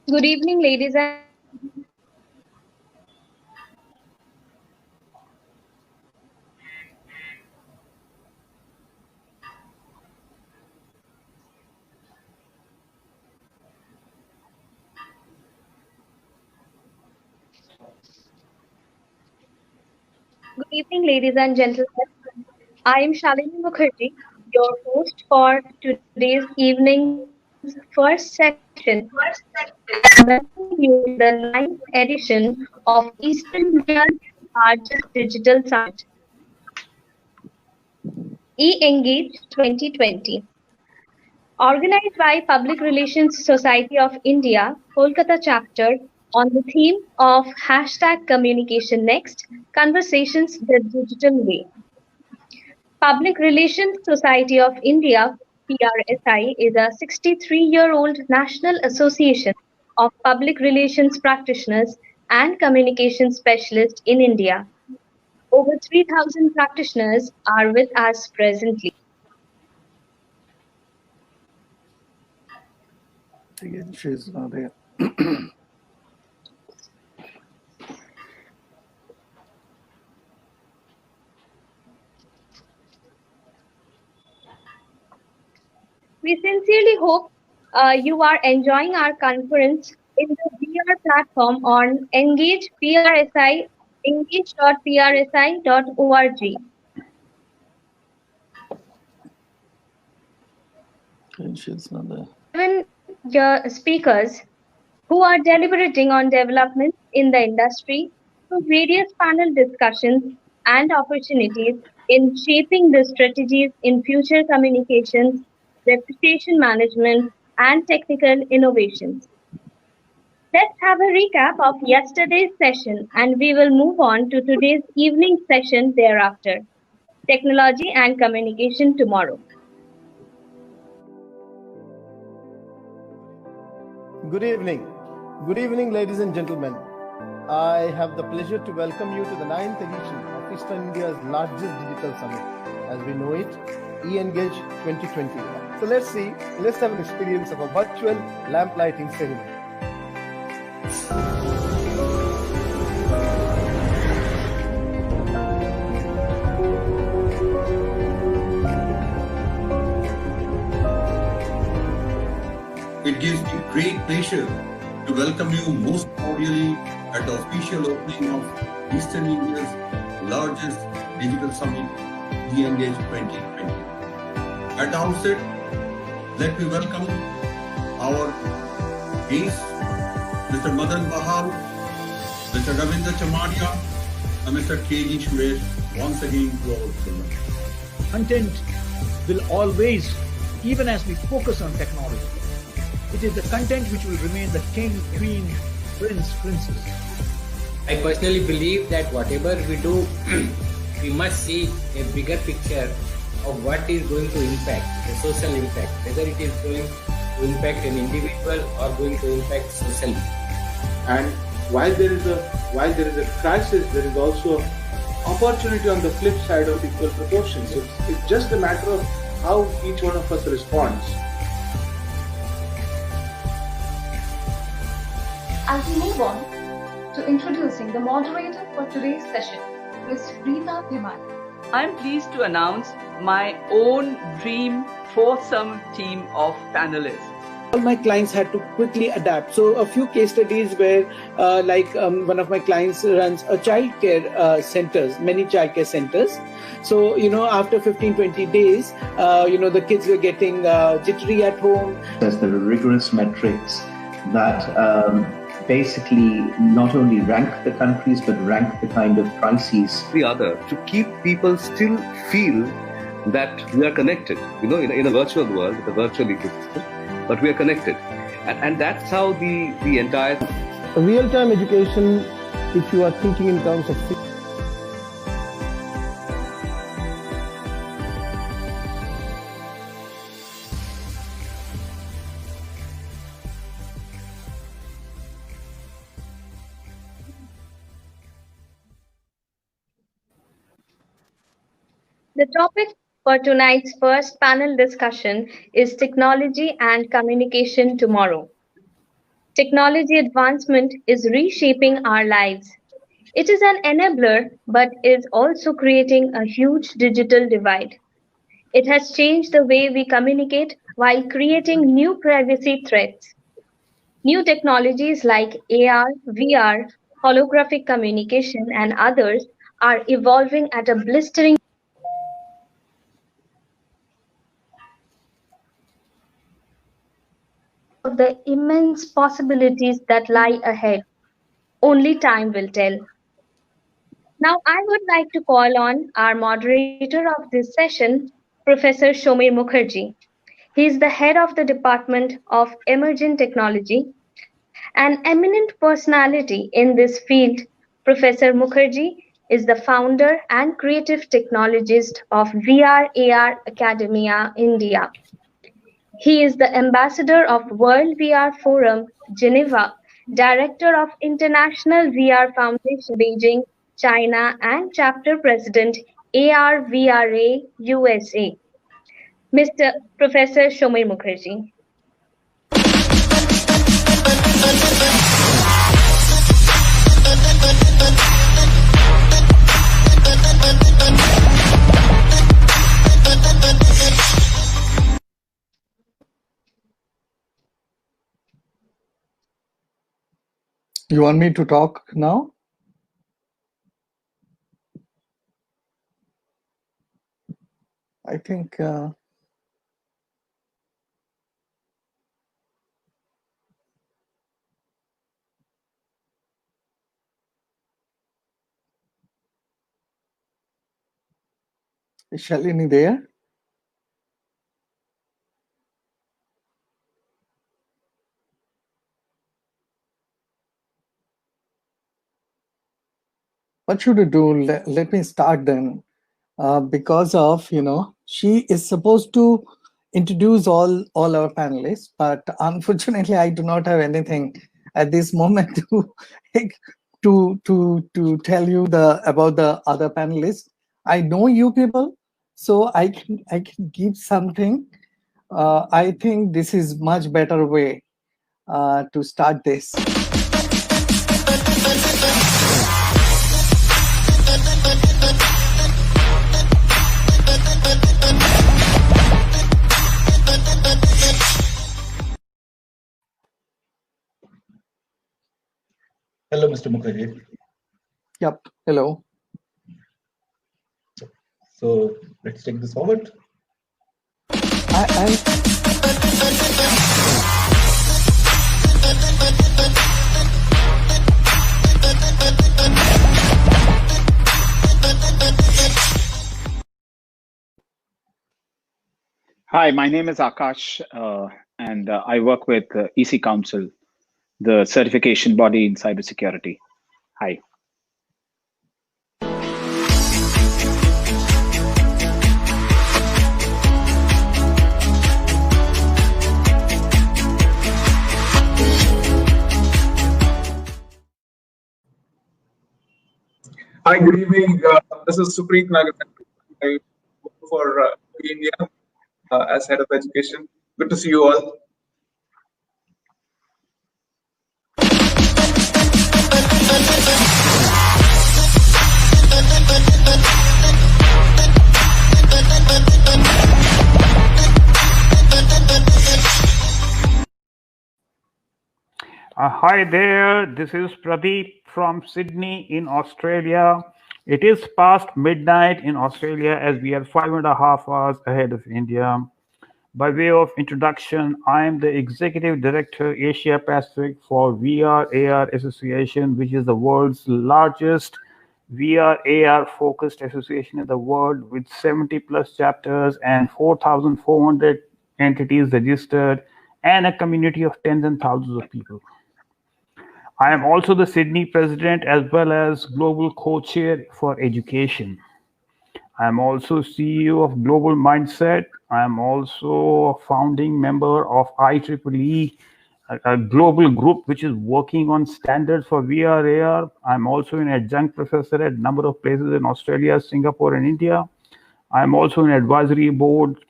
Good evening, ladies and Good evening, ladies and gentlemen. I am Shalini Mukherjee, your host for today's evening's first session, and welcoming you to the ninth edition of Eastern India's largest digital summit, E-Engage 2020. Organized by Public Relations Society of India, Kolkata chapter, on the theme of hashtag Communication Next, Conversations the Digital Way. Public Relations Society of India (PRSI) is a 63-year-old national association of public relations practitioners and communication specialists in India. Over 3,000 practitioners are with us presently. Again, she's not there. We sincerely hope you are enjoying our conference in the VR platform on Engage PRSI, engage.prsi.org. And she's not there. 7 speakers who are deliberating on developments in the industry through various panel discussions and opportunities in shaping the strategies in future communications, reputation management, and technical innovations. Let's have a recap of yesterday's session and we will move on to today's evening session thereafter. Technology and communication tomorrow. Good evening. Good evening, ladies and gentlemen. I have the pleasure to welcome you to the ninth edition of Eastern India's largest digital summit, as we know it, E-Engage 2020. So let's have an experience of a virtual lamp lighting ceremony. It gives me great pleasure to welcome you most cordially at the official opening of Eastern India's largest digital summit, E-Engage 2020. At the outset, let me welcome our guests, Mr. Madan Bahal, Mr. Ravindra Chamaria, and Mr. K.G. Suresh, once again to our program. Content will always, even as we focus on technology, it is the content which will remain the king, queen, prince, princess. I personally believe that whatever we do, we must see a bigger picture of what is going to impact, the social impact, whether it is going to impact an individual or going to impact socially. And while there is a crisis, there is also opportunity on the flip side of equal proportions. It's just a matter of how each one of us responds. As we move on to introducing the moderator for today's session, Ms. Rita Dhiman. I'm pleased to announce my own dream foursome team of panelists. All my clients had to quickly adapt. So a few case studies where one of my clients runs a childcare centers, many childcare centers. So, after 15-20 days, the kids were getting jittery at home. There's the rigorous metrics that basically not only rank the countries, but rank the kind of crises. The other, to keep people still feel that we are connected, in a virtual world, with a virtual ecosystem, but we are connected. And that's how the entire... Real-time education, if you are thinking in terms of... The topic for tonight's first panel discussion is technology and communication tomorrow. Technology advancement is reshaping our lives. It is an enabler, but is also creating a huge digital divide. It has changed the way we communicate while creating new privacy threats. New technologies like AR, VR, holographic communication, and others are evolving at a blistering of the immense possibilities that lie ahead. Only time will tell. Now, I would like to call on our moderator of this session, Professor Shomir Mukherjee. He is the head of the Department of Emerging Technology, an eminent personality in this field. Professor Mukherjee is the founder and creative technologist of VR AR Academia India. He is the ambassador of World VR Forum, Geneva, director of International VR Foundation, Beijing, China, and chapter president, AR-VRA USA. Mr. Professor Shomir Mukherjee. You want me to talk now? I think is Shalini there? What should we do? Let me start then. Because of, she is supposed to introduce all our panelists, but unfortunately, I do not have anything at this moment to tell you about the other panelists. I know you people, so I can give something. I think this is much better way to start this. Hello, Mr. Mukherjee. Yep. Hello. So let's take this forward. Hi, my name is Akash, and I work with EC Council, the certification body in cybersecurity. Hi. Hi, good evening. This is Supreet Nagar. I work for India as head of education. Good to see you all. Hi there, this is Pradeep from Sydney in Australia. It is past midnight in Australia as we are 5.5 hours ahead of India. By way of introduction, I am the Executive Director Asia Pacific for VR AR Association, which is the world's largest VR AR focused association in the world with 70 plus chapters and 4,400 entities registered and a community of tens and thousands of people. I am also the Sydney president as well as global co-chair for education. I am also CEO of Global Mindset. I am also a founding member of IEEE, a global group which is working on standards for VR AR. I'm also an adjunct professor at a number of places in Australia, Singapore, and India. I'm also an advisory board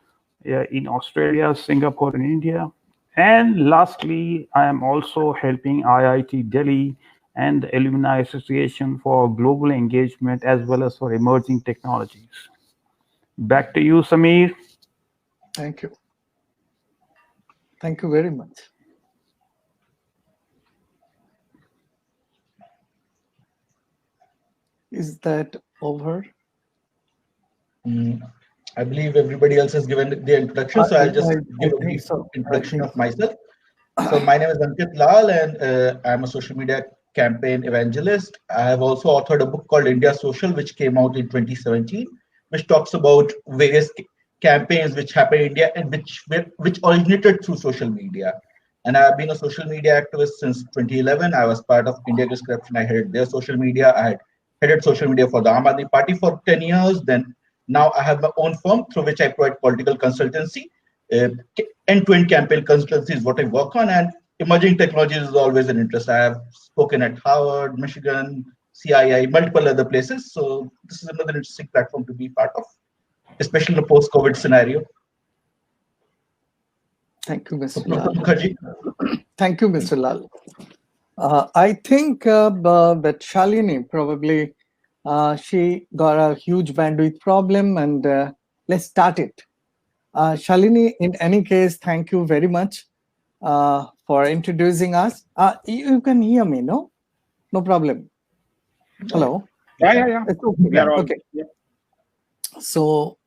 in Australia, Singapore, and India. And lastly, I am also helping IIT Delhi and the Alumni Association for global engagement as well as for emerging technologies. Back to you, Samir. Thank you. Thank you very much. Is that over? I believe everybody else has given the introduction, so I'll just I give a think brief so. introduction of myself. So my name is Ankit Lal, and I'm a social media campaign evangelist. I have also authored a book called India Social, which came out in 2017, which talks about various campaigns which happen in India and which originated through social media. And I've been a social media activist since 2011. I was part of India Against Corruption. I headed their social media. I had headed social media for the Aam Aadmi Party for 10 years. Then now I have my own firm through which I provide political consultancy. End-to-end campaign consultancy is what I work on, and emerging technologies is always an interest. I have spoken at Harvard, Michigan, CII, multiple other places. So this is another interesting platform to be part of, especially in the post-COVID scenario. Thank you, Mr. Dr. Lal. Mukherjee. Thank you, Mr. Lal. I think that Shalini probably she got a huge bandwidth problem, and let's start it. Shalini, in any case, thank you very much for introducing us. You can hear me, no? No problem. Hello? Yeah. It's okay. We are all, okay. yeah. So,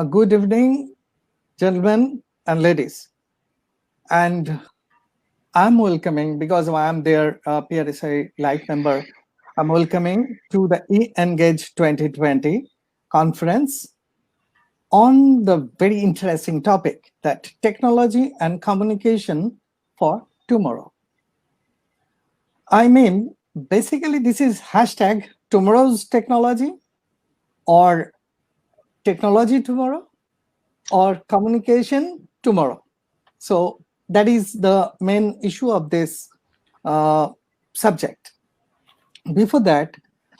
good evening, gentlemen and ladies. And I'm welcoming, because I'm their PRSI Life member, I'm welcoming to the eEngage 2020 conference on the very interesting topic that technology and communication for tomorrow. I mean, basically this is hashtag tomorrow's technology, or technology tomorrow, or communication tomorrow. So that is the main issue of this subject. Before that,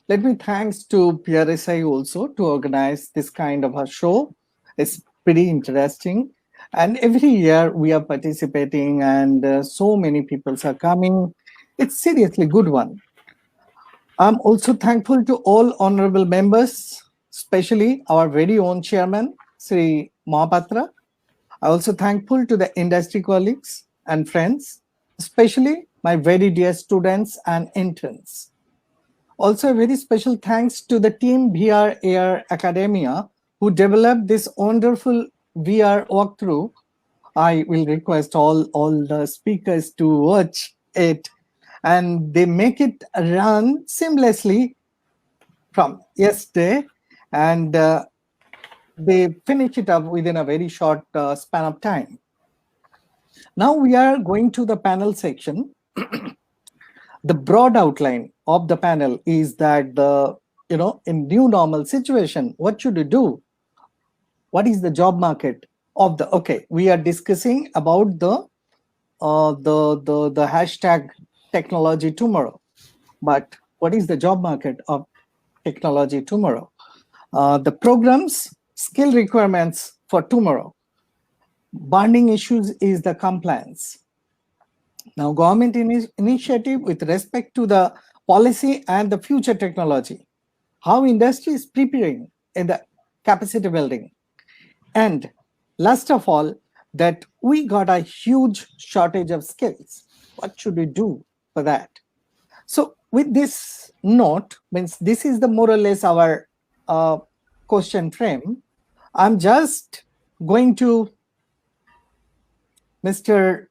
let me thanks to PRSI also to organize this kind of a show. It's pretty interesting. And every year we are participating, and so many people are coming. It's seriously good one. I'm also thankful to all honorable members, especially our very own chairman, Sri Mahapatra. I'm also thankful to the industry colleagues and friends, especially my very dear students and interns. Also, a very special thanks to the team VR Air Academia who developed this wonderful VR walkthrough. I will request all the speakers to watch it, and they make it run seamlessly from yesterday, and they finish it up within a very short span of time. Now we are going to the panel section. The broad outline of the panel is that in new normal situation, what should you do? What is the job market of the? Okay, we are discussing about the hashtag technology tomorrow. But what is the job market of technology tomorrow? The programs, skill requirements for tomorrow. Burning issues is the compliance. Now, government initiative with respect to the policy and the future technology. How industry is preparing in the capacity building. And last of all, that we got a huge shortage of skills. What should we do for that? So with this note, means this is the more or less our question frame. I'm just going to Mr.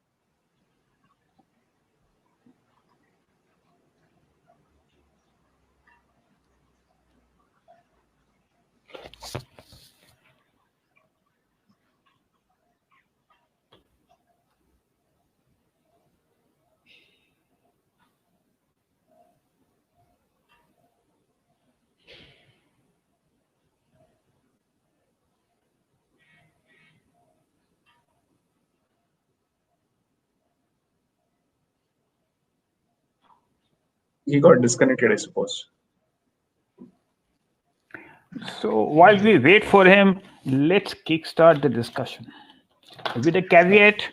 He got disconnected, I suppose. So while we wait for him, let's kickstart the discussion with a caveat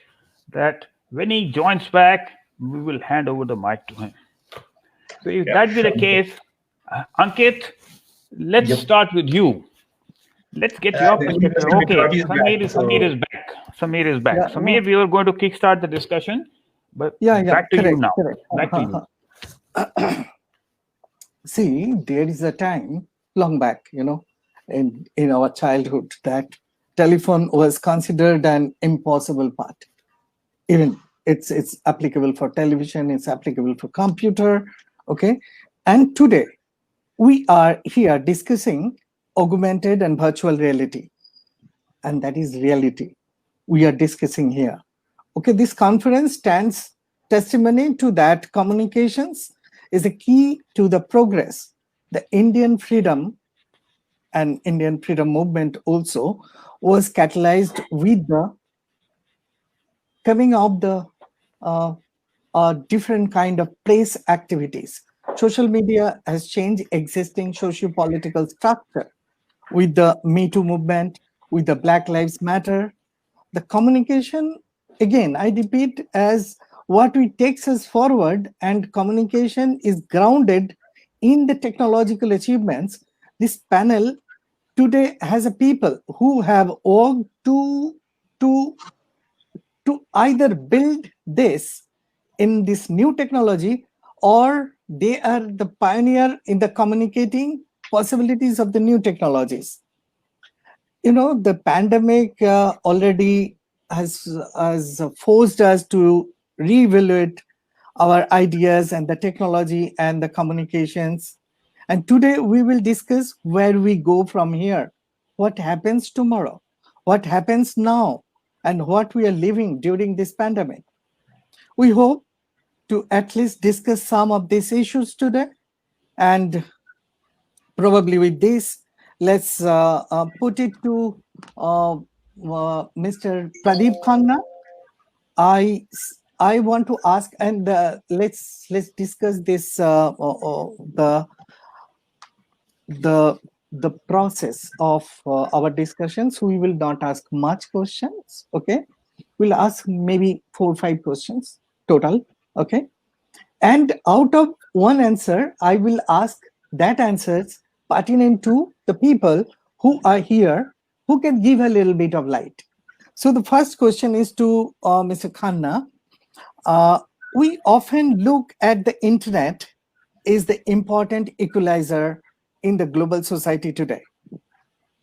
that When he joins back, we will hand over the mic to him. So if that be the case, Ankit, let's start with you. Let's get your perspective. Okay, Samir is back. Samir is back. Yeah, Samir, we were going to kickstart the discussion, but yeah, back to you correct, now. correct. Back to you. See, there is a time long back, in our childhood, that telephone was considered an impossible part. Even it's applicable for television, it's applicable for computer, okay? And today we are here discussing augmented and virtual reality, and that is reality we are discussing here. Okay, this conference stands testimony to that communications is a key to the progress. The Indian freedom and Indian freedom movement also was catalyzed with the coming of the different kind of place activities. Social media has changed existing socio-political structure with the Me Too movement, with the Black Lives Matter. The communication, again, I repeat, as what we takes us forward, and communication is grounded in the technological achievements. This panel today has a people who have worked to either build this in this new technology, or they are the pioneer in the communicating possibilities of the new technologies. The pandemic already has forced us to reevaluate our ideas and the technology and the communications. And today we will discuss where we go from here, what happens tomorrow, what happens now, and what we are living during this pandemic. We hope to at least discuss some of these issues today. And probably with this, let's put it to Mr. Pradeep Khanna. I want to ask, and let's discuss this the process of our discussions. We will not ask much questions. Okay, we'll ask maybe 4 or 5 questions total. Okay, and out of one answer, I will ask that answers pertinent to the people who are here, who can give a little bit of light. So the first question is to Mr. Khanna. We often look at the internet as the important equalizer in the global society today.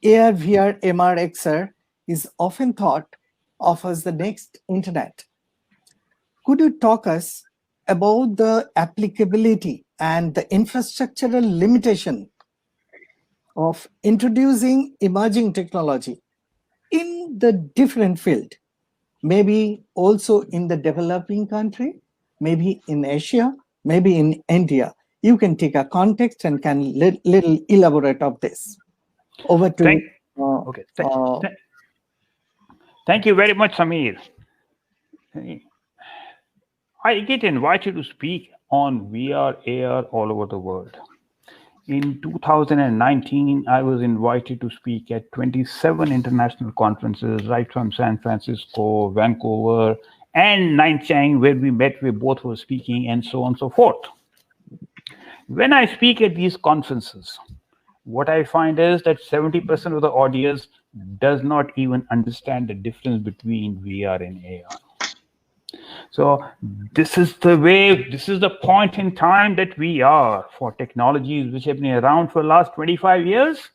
AR, VR, MR, XR is often thought of as the next internet. Could you talk us about the applicability and the infrastructural limitation of introducing emerging technology in the different field, maybe also in the developing country, maybe in Asia, maybe in India? You can take a context and can little elaborate of this. Over to Thank you very much, Samir. I get invited to speak on VR, AR all over the world. In 2019, I was invited to speak at 27 international conferences, right from San Francisco, Vancouver, and Nanchang, where we both were speaking, and so on and so forth. When I speak at these conferences, what I find is that 70% of the audience does not even understand the difference between VR and AR. So this is the point in time that we are for technologies which have been around for the last 25 years.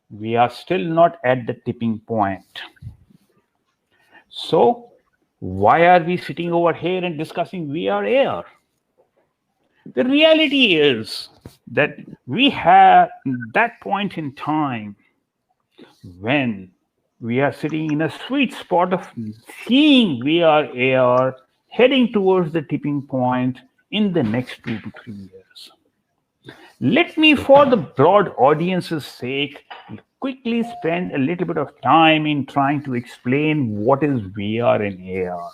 We are still not at the tipping point. So why are we sitting over here and discussing VR, AR? The reality is that we have that point in time when we are sitting in a sweet spot of seeing VR, AR heading towards the tipping point in the next 2 to 3 years. Let me, for the broad audience's sake, quickly spend a little bit of time in trying to explain what is VR and AR.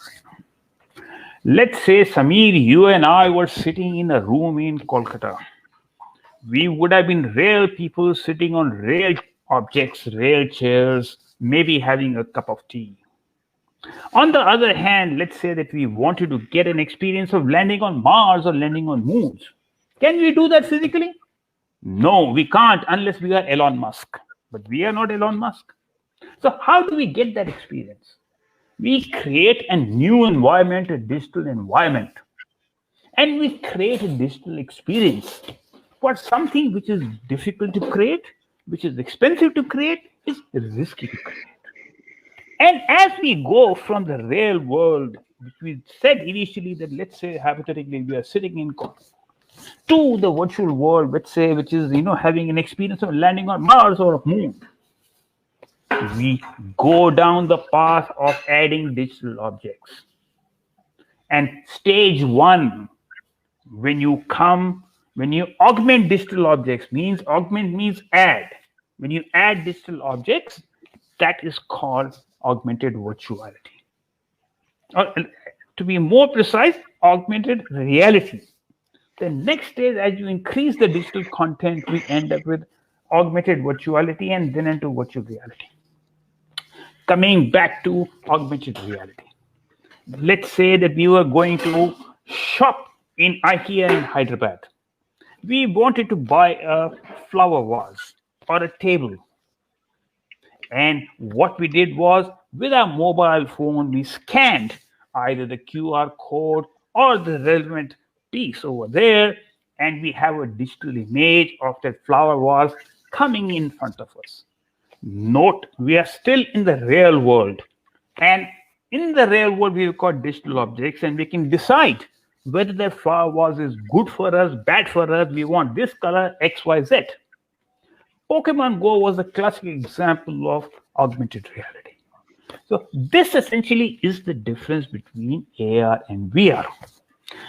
Let's say, Samir, you and I were sitting in a room in Kolkata. We would have been real people sitting on real objects, real chairs, maybe having a cup of tea. On the other hand, let's say that we wanted to get an experience of landing on Mars or landing on moons. Can we do that physically? No, we can't unless we are Elon Musk. But we are not Elon Musk. So how do we get that experience? We create a new environment, a digital environment. And we create a digital experience. For something which is difficult to create, which is expensive to create, is risky to create. And as we go from the real world, which we said initially that, let's say hypothetically we are sitting in court, to the virtual world, let's say, which is having an experience of landing on Mars or Moon, we go down the path of adding digital objects. And stage one, when you augment digital objects, augment means add. When you add digital objects, that is called augmented virtuality. Or, to be more precise, augmented reality. The next stage, as you increase the digital content, we end up with augmented virtuality and then into virtual reality. Coming back to augmented reality. Let's say that we were going to shop in IKEA in Hyderabad. We wanted to buy a flower vase or a table. And what we did was, with our mobile phone, we scanned either the QR code or the relevant piece over there, and we have a digital image of that flower vase coming in front of us. Note, we are still in the real world. And in the real world, we've got digital objects, and we can decide whether that flower vase is good for us, bad for us, we want this color, X, Y, Z. Pokemon Go was a classic example of augmented reality. So this essentially is the difference between AR and VR.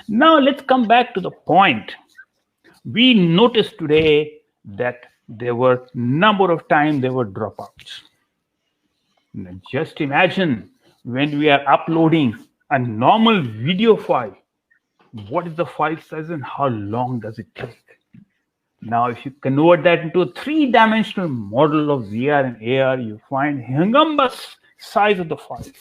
Now let's come back to the point. We noticed today that there were number of times there were dropouts. Now just imagine when we are uploading a normal video file, what is the file size and how long does it take? Now, if you convert that into a three-dimensional model of VR and AR, you find humongous size of the files.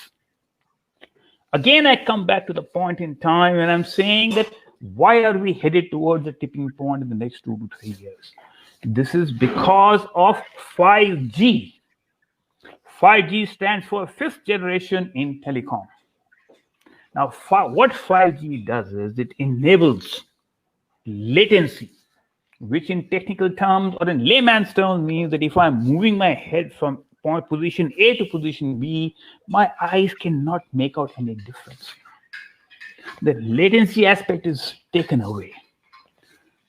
Again, I come back to the point in time when I'm saying that why are we headed towards the tipping point in the next 2 to 3 years? This is because of 5G. 5G stands for fifth generation in telecom. Now, what 5G does is it enables latency, which in technical terms or in layman's terms means that if I'm moving my head from position A to position B, my eyes cannot make out any difference. The latency aspect is taken away.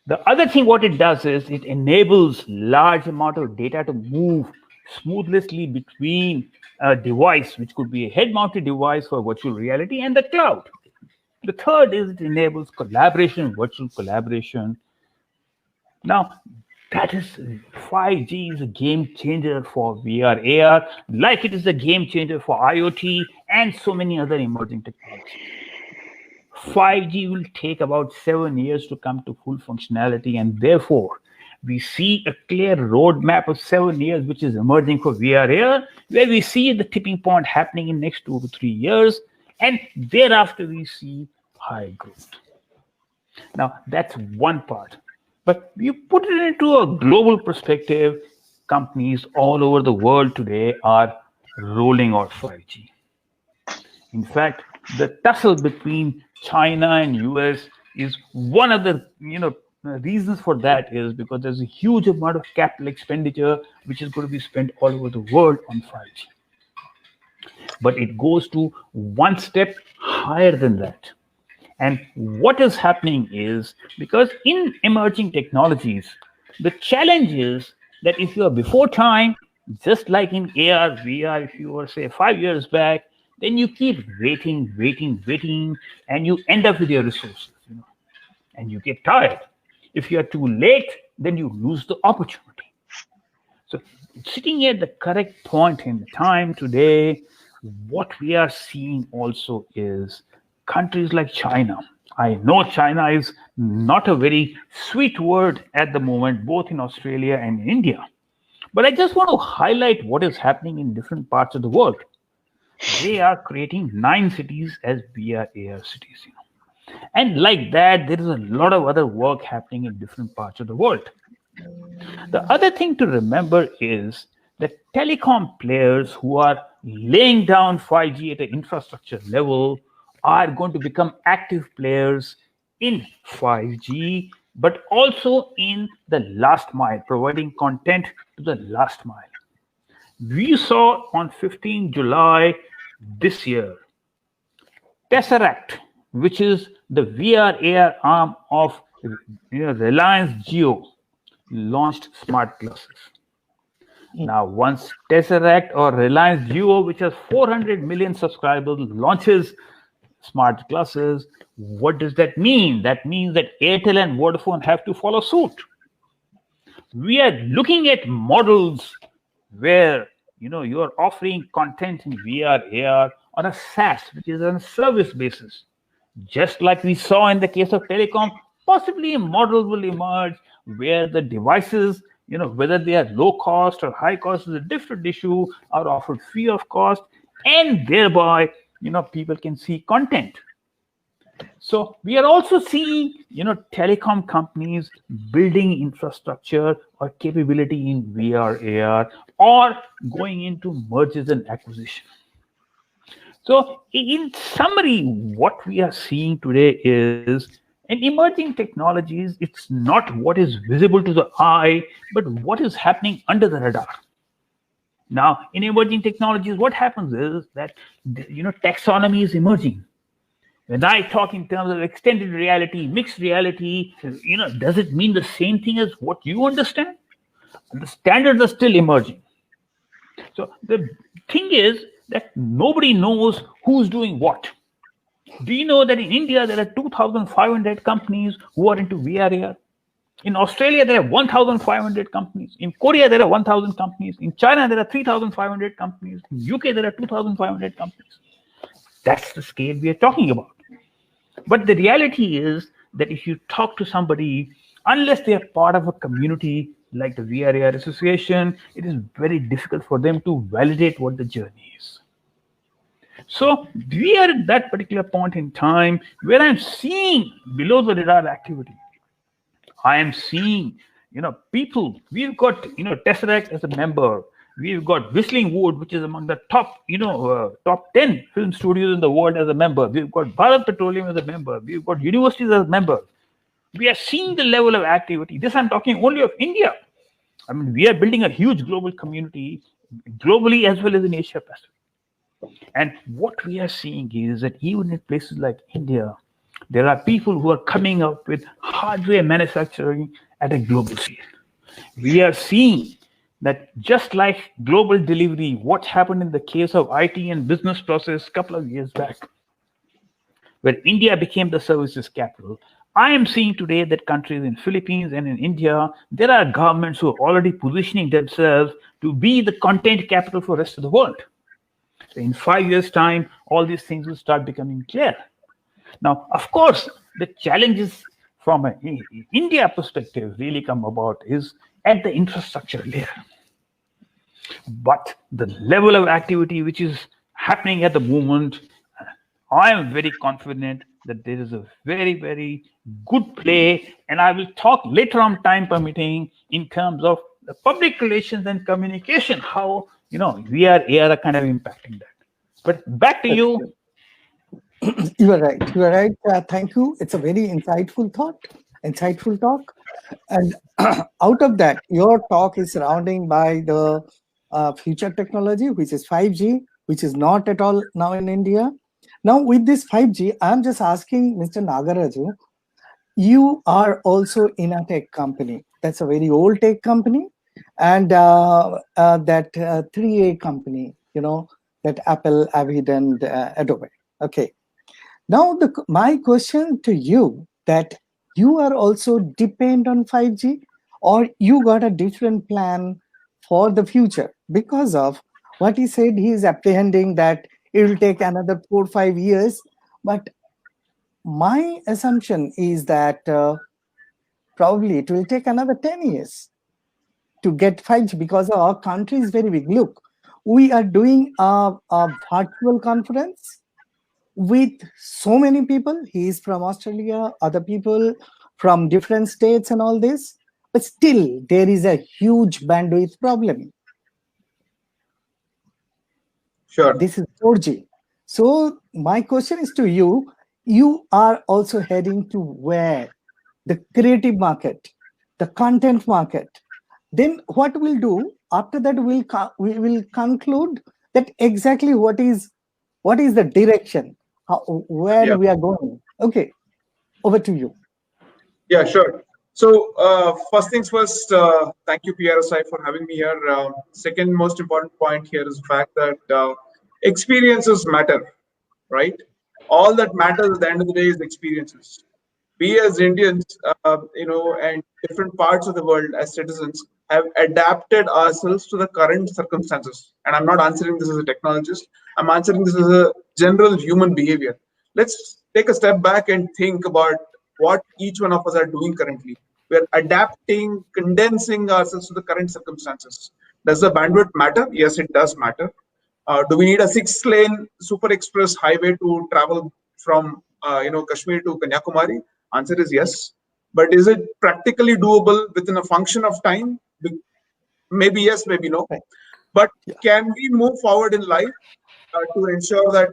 The other thing what it does is it enables large amount of data to move smoothly between a device, which could be a head-mounted device for virtual reality, and the cloud. The third is it enables collaboration, virtual collaboration. Now, that is 5G is a game changer for VR, AR, like it is a game changer for IoT and so many other emerging technologies. 5G will take about 7 years to come to full functionality, and therefore, we see a clear roadmap of 7 years, which is emerging for VR, AR, where we see the tipping point happening in next 2 to 3 years, and thereafter we see high growth. Now, that's one part. But you put it into a global perspective, companies all over the world today are rolling out 5G. In fact, the tussle between China and US is one of the reasons for that is because there's a huge amount of capital expenditure which is going to be spent all over the world on 5G. But it goes to one step higher than that. And what is happening is, because in emerging technologies, the challenge is that if you are before time, just like in AR, VR, if you were, say, 5 years back, then you keep waiting, and you end up with your resources, and you get tired. If you are too late, then you lose the opportunity. So sitting at the correct point in time today, what we are seeing also is countries like China. I know China is not a very sweet word at the moment, both in Australia and India. But I just want to highlight what is happening in different parts of the world. they are creating 9 cities as VR AR cities. And like that, there is a lot of other work happening in different parts of the world. The other thing to remember is that telecom players who are laying down 5G at an infrastructure level are going to become active players in 5G, but also in the last mile, providing content to the last mile. We saw on 15 July this year, Tesseract, which is the VR AR arm of Reliance Jio, launched smart glasses. Now, once Tesseract or Reliance Jio, which has 400 million subscribers, launches smart glasses, what does that mean? That means that Airtel and Vodafone have to follow suit. We are looking at models where you are offering content in VR, AR on a SaaS, which is on a service basis. Just like we saw in the case of telecom, possibly a model will emerge where the devices, whether they are low cost or high cost is a different issue, are offered free of cost, and thereby, people can see content. So we are also seeing, telecom companies building infrastructure or capability in VR, AR, or going into mergers and acquisition. So in summary, what we are seeing today is in emerging technologies, it's not what is visible to the eye, but what is happening under the radar. Now, in emerging technologies, what happens is that, taxonomy is emerging. When I talk in terms of extended reality, mixed reality, does it mean the same thing as what you understand? The standards are still emerging. So the thing is that nobody knows who's doing what. Do you know that in India there are 2,500 companies who are into VR AR? In Australia there are 1,500 companies. In Korea there are 1,000 companies. In China there are 3,500 companies. In UK there are 2,500 companies. That's the scale we are talking about. But the reality is that if you talk to somebody, unless they are part of a community like the VR AR Association, it is very difficult for them to validate what the journey is. So we are at that particular point in time where I'm seeing below the radar activity. I am seeing, people. We've got, Tesseract as a member. We've got Whistling Wood, which is among the top, top 10 film studios in the world as a member. We've got Bharat Petroleum as a member. We've got universities as a member. We are seeing the level of activity. This I'm talking only of India. I mean, we are building a huge global community, globally as well as in Asia Pacific. And what we are seeing is that even in places like India, there are people who are coming up with hardware manufacturing at a global scale. We are seeing that just like global delivery, what happened in the case of IT and business process a couple of years back, where India became the services capital, I am seeing today that countries in Philippines and in India, there are governments who are already positioning themselves to be the content capital for the rest of the world. So in 5 years' time, all these things will start becoming clear. Now, of course, the challenges from an India perspective really come about is at the infrastructure layer. But the level of activity which is happening at the moment, I am very confident that there is a very, very good play, and I will talk later on, time permitting, in terms of the public relations and communication, how VR, AR are kind of impacting that. But back to you. You are right. You are right. Thank you. It's a very insightful talk. And out of that, your talk is surrounding by the future technology, which is 5G, which is not at all now in India. Now, with this 5G, I'm just asking Mr. Nagaraju, you are also in a tech company. That's a very old tech company. And that 3A company, that Apple, Avid, and Adobe. Okay. Now, my question to you, that you are also depend on 5G, or you got a different plan for the future? Because of what he said, he is apprehending that it will take another 4 or 5 years. But my assumption is that probably it will take another 10 years to get 5G, because our country is very big. Look, we are doing a virtual conference with so many people. He is from Australia, other people from different states and all this, but still there is a huge bandwidth problem. Sure. This is 4G. So my question is to you, you are also heading to where? The creative market, the content market. Then what we'll do after that, we will conclude that exactly what is the direction, where Yeah. we are going. Okay, over to you. Yeah, sure. So first things first, thank you, PRSI, for having me here. Second most important point here is the fact that experiences matter, right? All that matters at the end of the day is experiences. We as Indians, and different parts of the world as citizens have adapted ourselves to the current circumstances. And I'm not answering this as a technologist. I'm answering this as a general human behavior. Let's take a step back and think about what each one of us are doing currently. We're adapting, condensing ourselves to the current circumstances. Does the bandwidth matter? Yes, it does matter. Do we need a 6-lane super express highway to travel from Kashmir to Kanyakumari? Answer is yes. But is it practically doable within a function of time? Maybe yes, maybe no. But can we move forward in life to ensure that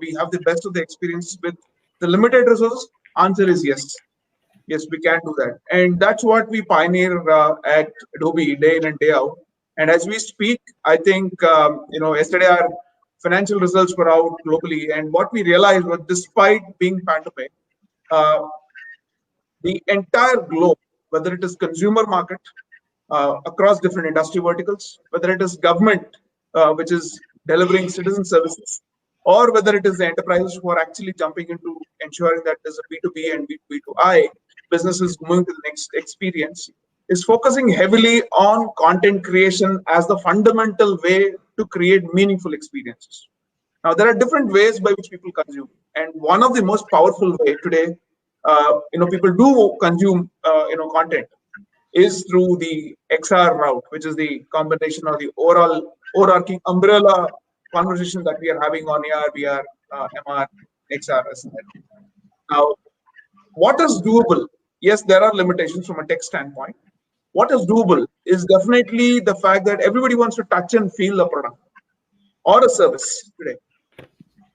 we have the best of the experiences with the limited resources? Answer is yes. Yes, we can do that, and that's what we pioneer at Adobe day in and day out. And as we speak, I think yesterday our financial results were out globally, and what we realized was, despite being pandemic, the entire globe, whether it is consumer market across different industry verticals, whether it is government, which is delivering citizen services, or whether it is the enterprises who are actually jumping into ensuring that there's a B2B and B2I businesses moving to the next experience, is focusing heavily on content creation as the fundamental way to create meaningful experiences. Now, there are different ways by which people consume, and one of the most powerful way today, people do consume, content, is through the XR route, which is the combination of the overarching umbrella conversation that we are having on AR, VR, MR, XR. Now, what is doable? Yes, there are limitations from a tech standpoint. What is doable is definitely the fact that everybody wants to touch and feel a product or a service today,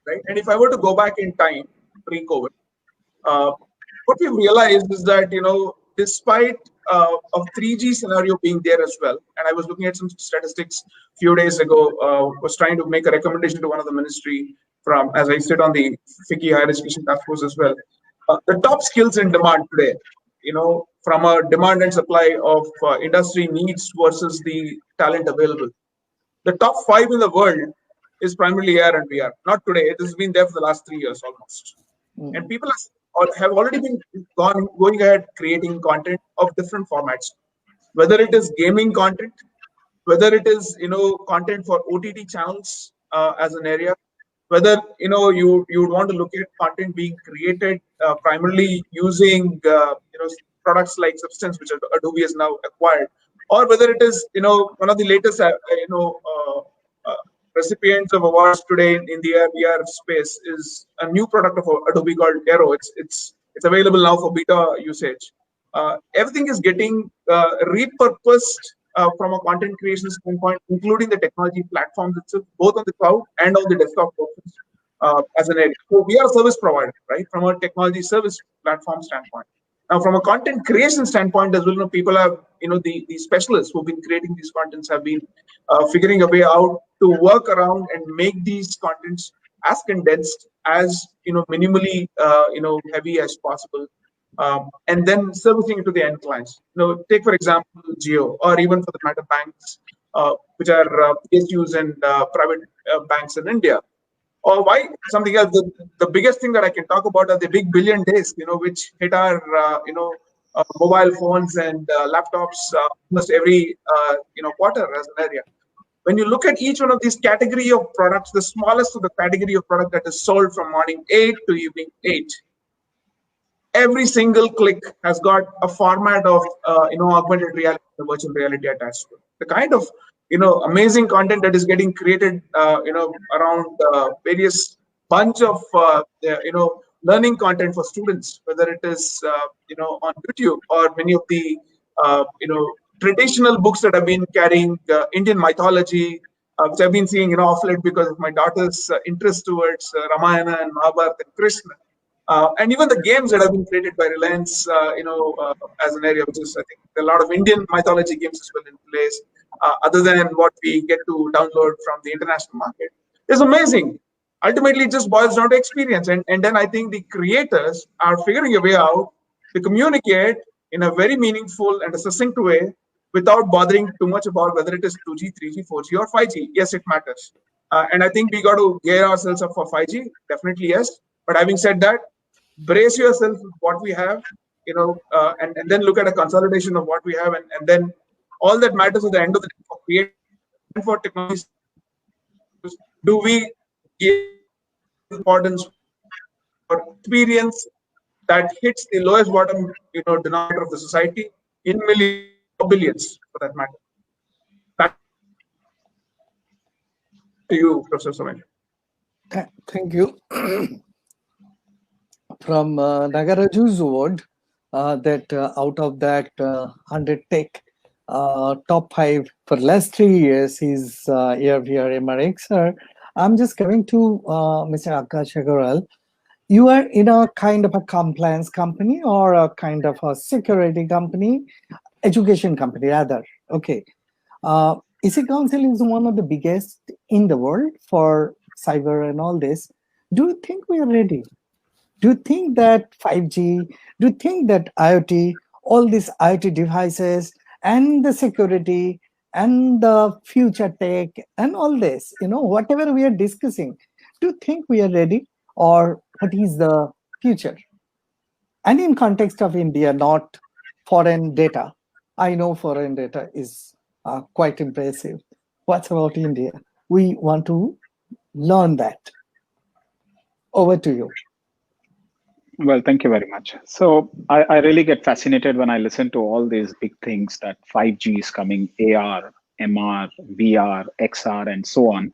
right? And if I were to go back in time, pre-COVID, what we've realized is that, despite of 3G scenario being there as well, and I was looking at some statistics a few days ago, was trying to make a recommendation to one of the ministry from, as I sit on the FICCI Higher Education Task Force as well. The top skills in demand today, from a demand and supply of industry needs versus the talent available. The top 5 in the world is primarily AR and VR. Not today. It has been there for the last 3 years almost. And people have already been going ahead creating content of different formats, whether it is gaming content, whether it is content for OTT channels as an area, whether you would want to look at content being created primarily using products like Substance, which Adobe has now acquired, or whether it is one of the latest recipients of awards today in the VR space is a new product of Adobe called Aero. It's available now for beta usage. Everything is getting repurposed from a content creation standpoint, including the technology platforms itself, both on the cloud and on the desktop versions, as an area. So we are a service provider, right, from a technology service platform standpoint. Now, from a content creation standpoint as well, people have, the specialists who've been creating these contents have been figuring a way out to work around and make these contents as condensed, as minimally heavy as possible, and then servicing it to the end clients. Take for example Geo, or even for the matter banks, which are PSUs and private banks in India. Or why something else? The biggest thing that I can talk about are the big billion days, which hit our mobile phones and laptops almost every quarter as an area. When you look at each one of these category of products, the smallest of the category of product that is sold from morning 8 to evening 8, every single click has got a format of augmented reality, virtual reality attached to it. The kind of amazing content that is getting created, around various bunch of learning content for students, whether it is on YouTube or many of the traditional books that have been carrying Indian mythology, which I've been seeing off late because of my daughter's interest towards Ramayana and Mahabharata and Krishna. And even the games that have been created by Reliance, as an area, which is, I think, a lot of Indian mythology games as well in place, other than what we get to download from the international market, is amazing. Ultimately, it just boils down to experience. And then I think the creators are figuring a way out to communicate in a very meaningful and a succinct way without bothering too much about whether it is 2G, 3G, 4G, or 5G. Yes, it matters. And I think we got to gear ourselves up for 5G. Definitely, yes. But having said that, brace yourself with what we have, and then look at a consolidation of what we have, and then all that matters at the end of the day for creating and for technology. Do we give importance for experience that hits the lowest bottom, denominator of the society in millions or billions, for that matter? Back to you, Professor Somen. Thank you. From Nagaraju's word, that out of that 100 tech top 5 for last 3 years, he's AR/VR MRXR. I'm just coming to Mr. Akash Agarwal. You are in a kind of a compliance company or a kind of a security company, education company rather. Okay. EC Council is one of the biggest in the world for cyber and all this. Do you think we are ready? Do you think that 5G, do you think that IoT, all these IoT devices and the security and the future tech and all this, whatever we are discussing, do you think we are ready, or what is the future? And in context of India, not foreign data. I know foreign data is quite impressive. What's about India? We want to learn that. Over to you. Well, thank you very much. So I really get fascinated when I listen to all these big things that 5G is coming, AR, MR, VR, XR, and so on.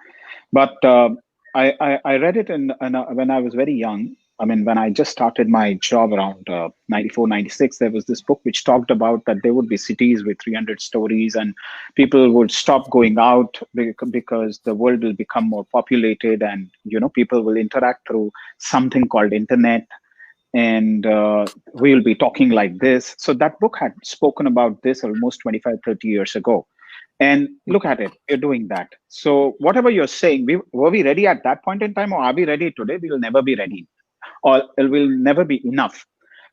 But I read it when I was very young. I mean, when I just started my job around 94, 96, there was this book which talked about that there would be cities with 300 stories and people would stop going out because the world will become more populated, and, people will interact through something called internet. And we'll be talking like this. So that book had spoken about this almost 25, 30 years ago. And look at it, we're doing that. So whatever you're saying, were we ready at that point in time, or are we ready today? We will never be ready, or it will never be enough.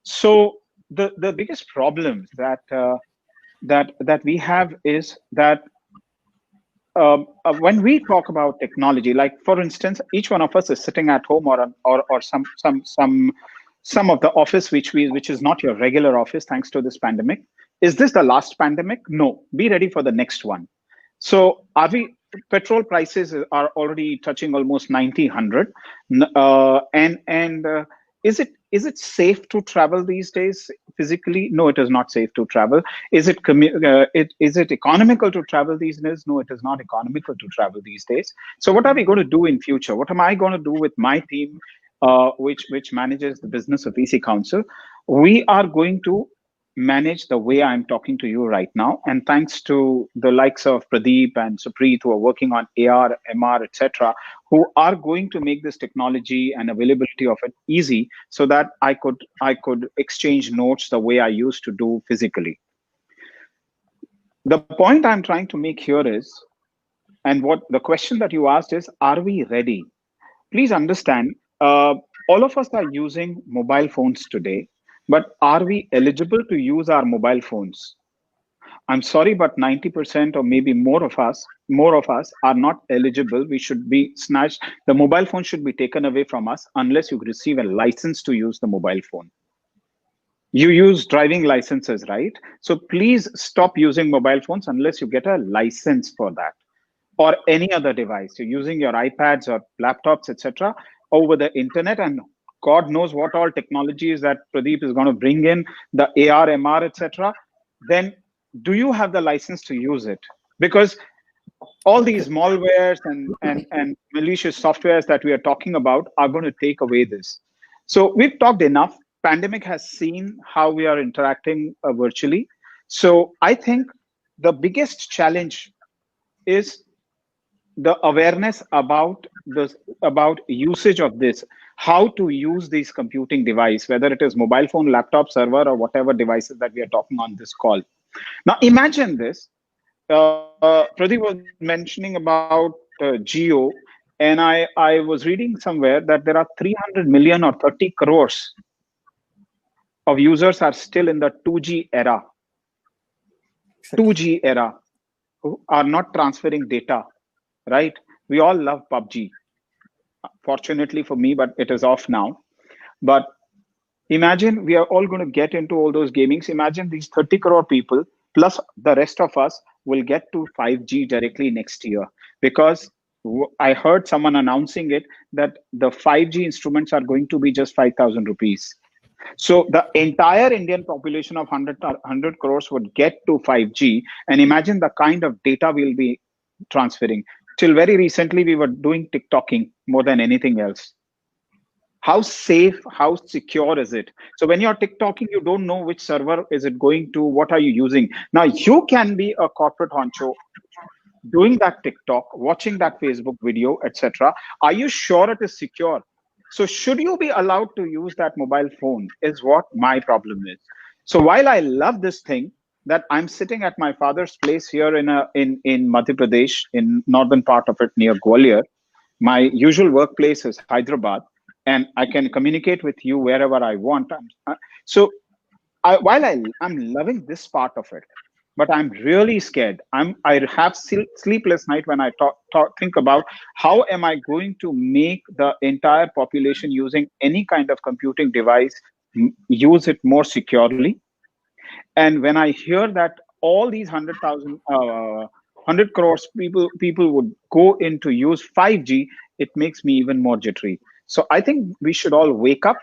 So the biggest problem that we have is that when we talk about technology, like for instance, each one of us is sitting at home or some of the office which is not your regular office thanks to this pandemic. Is this the last pandemic? No. Be ready for the next one. So petrol prices are already touching almost 90, 100. Is it safe to travel these days physically? No, it is not safe to travel. Is it economical to travel these days? No, it is not economical to travel these days. So what are we going to do in future? What am I going to do with my team, which manages the business of EC Council? We are going to manage the way I'm talking to you right now. And thanks to the likes of Pradeep and Supreet, who are working on AR, MR, etc., who are going to make this technology and availability of it easy so that I could exchange notes the way I used to do physically. The point I'm trying to make here is, and what the question that you asked is, are we ready? Please understand, all of us are using mobile phones today, but are we eligible to use our mobile phones? I'm sorry, but 90% or maybe more of us are not eligible. We should be snatched. The mobile phone should be taken away from us unless you receive a license to use the mobile phone. You use driving licenses, right? So please stop using mobile phones unless you get a license for that, or any other device. You're using your iPads or laptops, etc., over the internet, and God knows what all technologies that Pradeep is going to bring in, the AR, MR, etc. Then do you have the license to use it? Because all these malwares and malicious softwares that we are talking about are going to take away this. So we've talked enough. Pandemic has seen how we are interacting virtually. So I think the biggest challenge is the awareness about usage of this, how to use these computing device, whether it is mobile phone, laptop, server, or whatever devices that we are talking on this call. Now imagine this. Pradeep was mentioning about Geo, and I was reading somewhere that there are 300 million or 30 crores of users are still in the 2G era. 2G era, who are not transferring data, right? We all love PUBG. Fortunately for me, but it is off now. But imagine we are all going to get into all those gamings. Imagine these 30 crore people plus the rest of us will get to 5G directly next year, because I heard someone announcing it that the 5G instruments are going to be just 5,000 rupees. So the entire Indian population of 100 crores would get to 5G, and imagine the kind of data we'll be transferring. Till very recently, we were doing TikToking more than anything else. How safe, how secure is it? So when you're TikToking, you don't know which server is it going to, what are you using? Now you can be a corporate honcho doing that TikTok, watching that Facebook video, etc. Are you sure it is secure? So should you be allowed to use that mobile phone is what my problem is. So while I love this thing, that I'm sitting at my father's place here in Madhya Pradesh, in northern part of it near Gwalior. My usual workplace is Hyderabad, and I can communicate with you wherever I want. So while I'm loving this part of it, but I'm really scared. I have sleepless night when I think about how am I going to make the entire population using any kind of computing device use it more securely. And when I hear that all these 100 crores people would go into use 5G, it makes me even more jittery. So I think we should all wake up,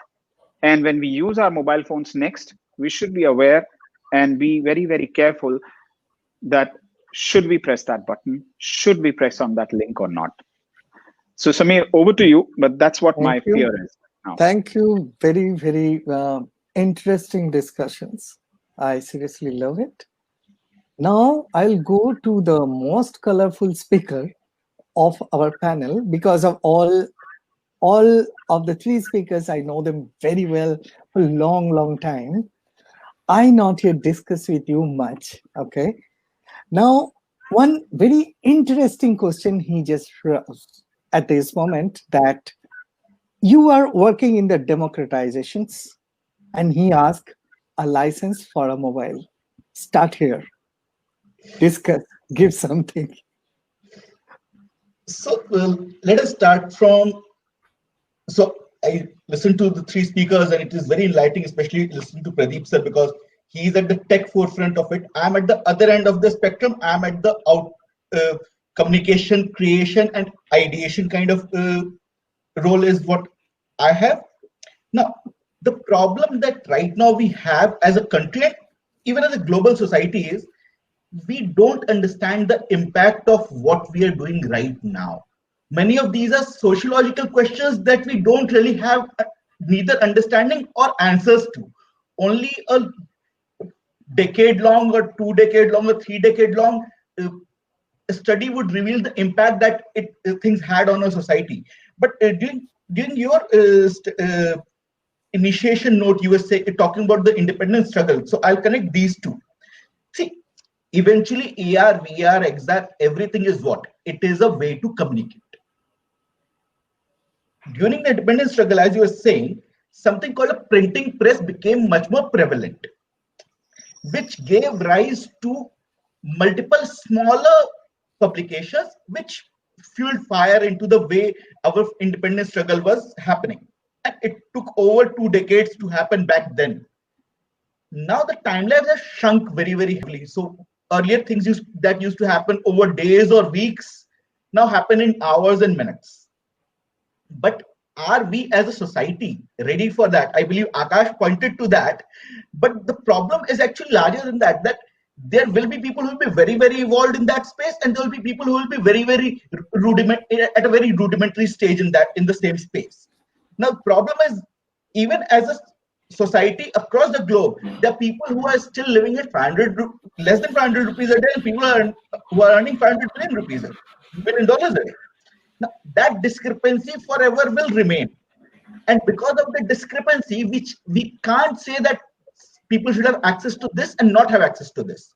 and when we use our mobile phones next, we should be aware and be very, very careful that should we press that button, should we press on that link or not. So Samir, over to you, but that's what my fear is now. Thank you. Very, very interesting discussions. I seriously love it. Now I'll go to the most colorful speaker of our panel, because of all of the three speakers, I know them very well for a long time. I not yet discuss with you much. Okay. Now, one very interesting question he just raised at this moment, that you are working in the democratizations, and he asked a license for a mobile. Start here. Discuss. Give something. So let us start from. So I listened to the three speakers, and it is very enlightening, especially listening to Pradeep sir, because he's at the tech forefront of it. I'm at the other end of the spectrum. I'm at the communication, creation, and ideation kind of role is what I have. Now, the problem that right now we have as a country, and even as a global society, is we don't understand the impact of what we are doing right now. Many of these are sociological questions that we don't really have neither understanding or answers to. Only a decade long or 2 decade long or 3 decade long study would reveal the impact that things had on a society. But during your initiation note, you were talking about the independence struggle. So I'll connect these two. See, eventually AR, VR, XR, everything is what? It is a way to communicate. During the independence struggle, as you were saying, something called a printing press became much more prevalent, which gave rise to multiple smaller publications, which fueled fire into the way our independence struggle was happening. And it took over 2 decades to happen back then. Now the timelines have shrunk very, very heavily. So earlier things that used to happen over days or weeks now happen in hours and minutes. But are we as a society ready for that? I believe Akash pointed to that. But the problem is actually larger than that, that there will be people who will be very, very evolved in that space, and there will be people who will be very, very at a very rudimentary stage in the same space. Now, the problem is, even as a society across the globe, there are people who are still living at 500, less than 500 rupees a day, and people who are earning 500 billion rupees a billion dollars a day. Now, that discrepancy forever will remain. And because of the discrepancy, which we can't say that people should have access to this and not have access to this.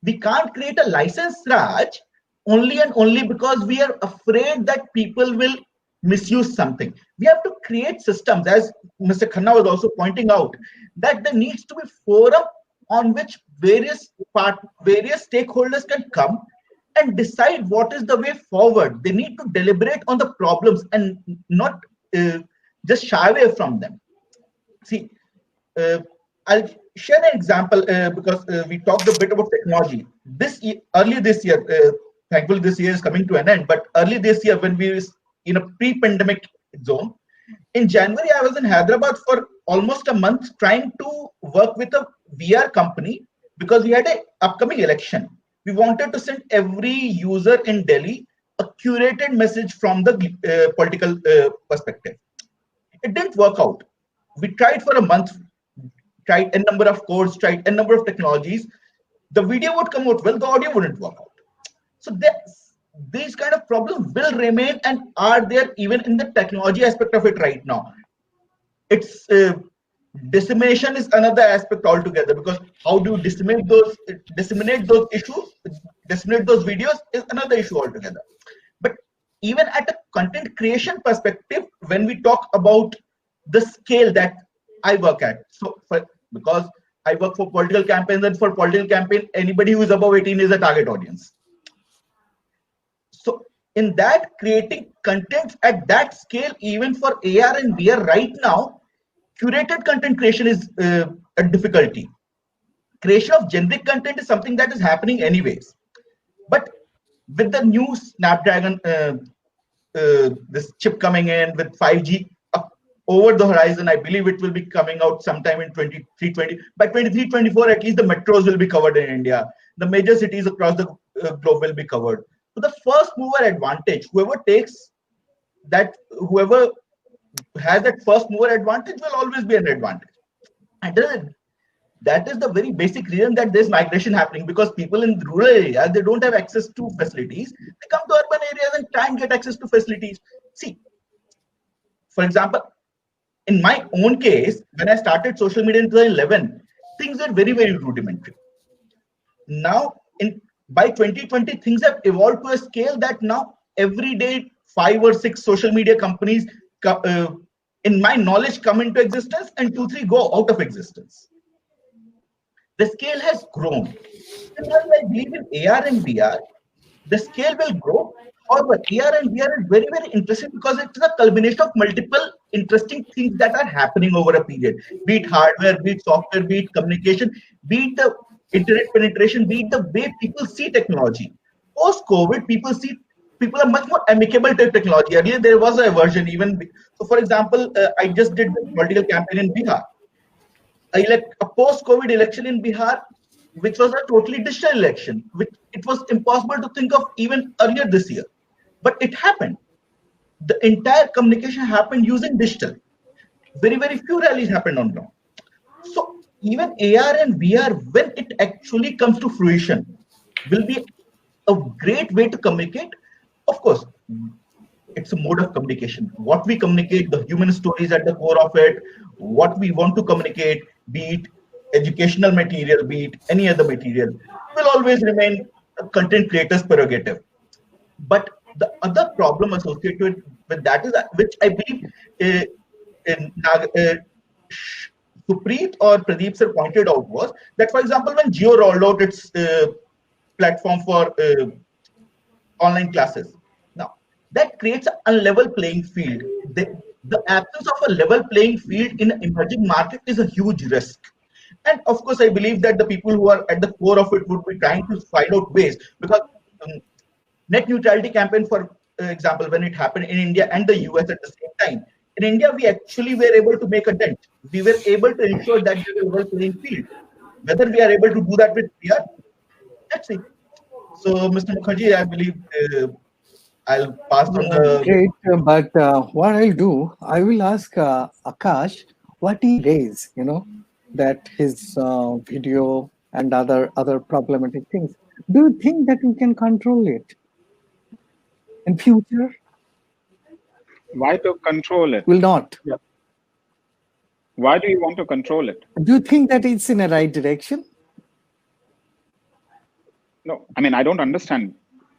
We can't create a license, Raj, only and only because we are afraid that people will misuse something. We have to create systems, as Mr. Khanna was also pointing out, that there needs to be forum on which various stakeholders can come and decide what is the way forward. They need to deliberate on the problems and not just shy away from them. See, I'll share an example because we talked a bit about technology. Early this year, thankfully this year is coming to an end, but early this year when we were in a pre-pandemic zone, in January I was in Hyderabad for almost a month trying to work with a VR company because we had an upcoming election. We wanted to send every user in Delhi a curated message from the political perspective. It didn't work out. We tried for a month, tried a number of codes, tried a number of technologies. The video would come out well, the audio wouldn't work out. So these kind of problems will remain and are there even in the technology aspect of it right now. It's dissemination is another aspect altogether, because how do you disseminate those issues, disseminate those videos is another issue altogether. But even at a content creation perspective, when we talk about the scale that I work at, because I work for political campaigns, and for political campaign, anybody who is above 18 is a target audience. So in that, creating content at that scale, even for AR and VR right now, curated content creation is a difficulty. Creation of generic content is something that is happening anyways. But with the new Snapdragon, this chip coming in with 5G over the horizon, I believe it will be coming out sometime in 23-20. By 23-24, at least the metros will be covered in India. The major cities across the globe will be covered. So the first mover advantage, whoever has that first mover advantage will always be an advantage. And that is the very basic reason that there's migration happening, because people in rural areas, they don't have access to facilities. They come to urban areas and try and get access to facilities. See, for example, in my own case, when I started social media in 2011, things were very, very rudimentary. Now, by 2020, things have evolved to a scale that now every day 5 or 6 social media companies, in my knowledge, come into existence, and 2-3 go out of existence. The scale has grown. Similarly, I believe in AR and VR, the scale will grow. However, AR and VR is very, very interesting because it's a culmination of multiple interesting things that are happening over a period. Be it hardware, be it software, be it communication, be it the internet penetration, be it the way people see technology. Post-COVID, people are much more amicable to technology. Earlier, there was a aversion even. So, for example, I just did the political campaign in Bihar. A post-COVID election in Bihar, which was a totally digital election, which it was impossible to think of even earlier this year. But it happened. The entire communication happened using digital. Very, very few rallies happened on ground. So even AR and VR, when it actually comes to fruition, will be a great way to communicate. Of course, it's a mode of communication. What we communicate, the human stories at the core of it, what we want to communicate, be it educational material, be it any other material, will always remain a content creator's prerogative. But the other problem associated with that is, which I believe Supreet or Pradeep sir pointed out, was that, for example, when Jio rolled out its platform for online classes, now that creates an unlevel playing field. The absence of a level playing field in an emerging market is a huge risk. And of course, I believe that the people who are at the core of it would be trying to find out ways, because net neutrality campaign, for example, when it happened in India and the US at the same time, in India, we actually were able to make a dent. We were able to ensure that there was a level playing field. Whether we are able to do that with VR, let's see. So, Mr. Mukherjee, I believe I'll pass on the. Great, but what I'll do, I will ask Akash what he raised, that his video and other problematic things. Do you think that we can control it in future? Why to control it? Will not. Yeah. Why do you want to control it? Do you think that it's in the right direction? No, I mean, I don't understand.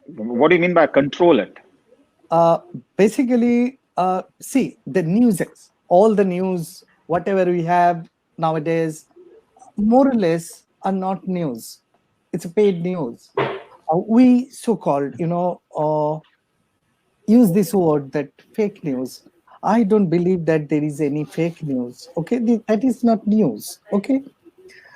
What do you mean by control it? Basically, see, the news, all the news, whatever we have nowadays, more or less are not news. It's a paid news. We so-called, use this word that fake news. I don't believe that there is any fake news. Okay, that is not news. Okay,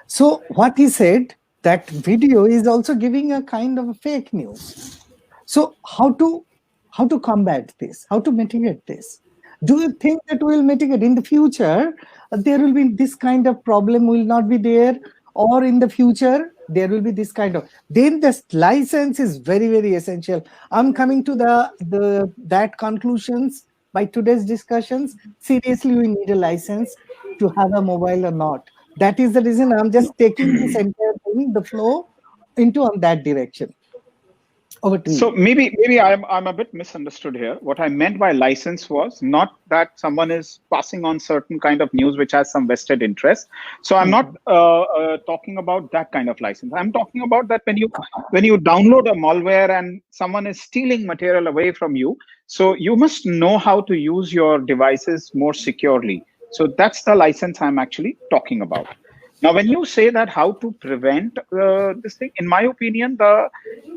so what he said, that video is also giving a kind of a fake news. So how to combat this? How to mitigate this? Do you think that we'll mitigate in the future? There will be this kind of problem will not be there, or in the future there will be this kind of. Then this license is very, very essential. I'm coming to that conclusions by today's discussions. Seriously, we need a license to have a mobile or not. That is the reason I'm just taking this entire thing, the flow, into on that direction. So maybe I'm a bit misunderstood here. What I meant by license was not that someone is passing on certain kind of news which has some vested interest. So I'm not talking about that kind of license. I'm talking about that when you download a malware and someone is stealing material away from you, so you must know how to use your devices more securely. So that's the license I'm actually talking about. Now, when you say that how to prevent this thing, in my opinion, the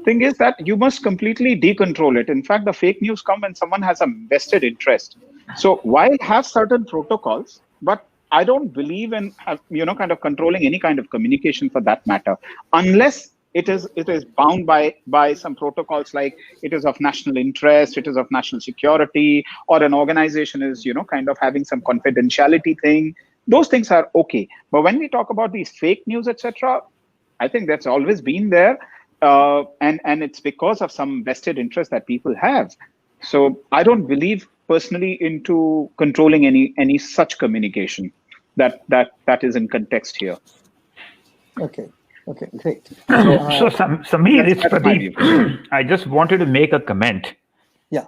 thing is that you must completely decontrol it. In fact, the fake news come when someone has a vested interest. So while have certain protocols, but I don't believe in kind of controlling any kind of communication for that matter, unless it is bound by some protocols, like it is of national interest, it is of national security, or an organization is kind of having some confidentiality thing. Those things are okay. But when we talk about these fake news, etc., I think that's always been there. And it's because of some vested interest that people have. So I don't believe personally into controlling any such communication that is in context here. Okay, great. So Samir, it's Pradeep. I just wanted to make a comment. Yeah.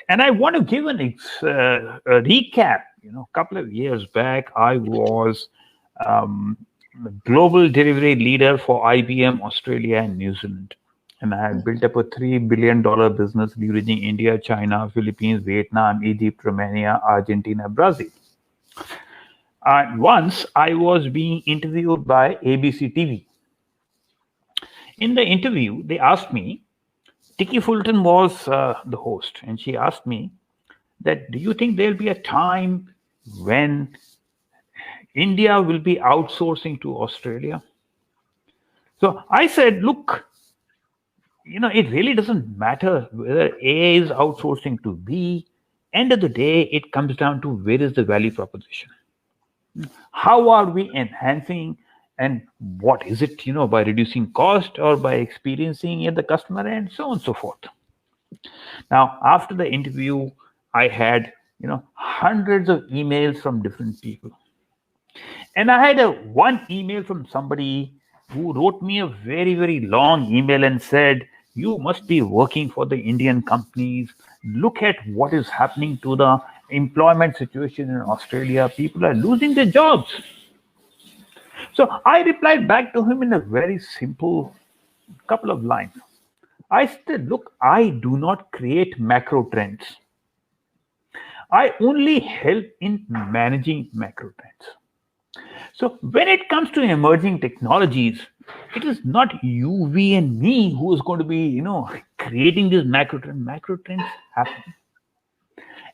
And I want to give a recap. A couple of years back, I was global delivery leader for IBM Australia and New Zealand. And I had built up a $3 billion business leveraging India, China, Philippines, Vietnam, Egypt, Romania, Argentina, Brazil. Once I was being interviewed by ABC TV. In the interview, they asked me, Tikki Fulton was the host, and she asked me that, do you think there'll be a time when India will be outsourcing to Australia? So I said, look, it really doesn't matter whether A is outsourcing to B. End of the day, it comes down to where is the value proposition. How are we enhancing, and what is it, by reducing cost or by experiencing at the customer end, so on and so forth. Now, after the interview, I had, hundreds of emails from different people. And I had one email from somebody who wrote me a very, very long email and said, you must be working for the Indian companies. Look at what is happening to the employment situation in Australia. People are losing their jobs. So I replied back to him in a very simple couple of lines. I said, look, I do not create macro trends. I only help in managing macro trends. So when it comes to emerging technologies, it is not you, we, and me who is going to be, creating this macro trend. Macro trends happen.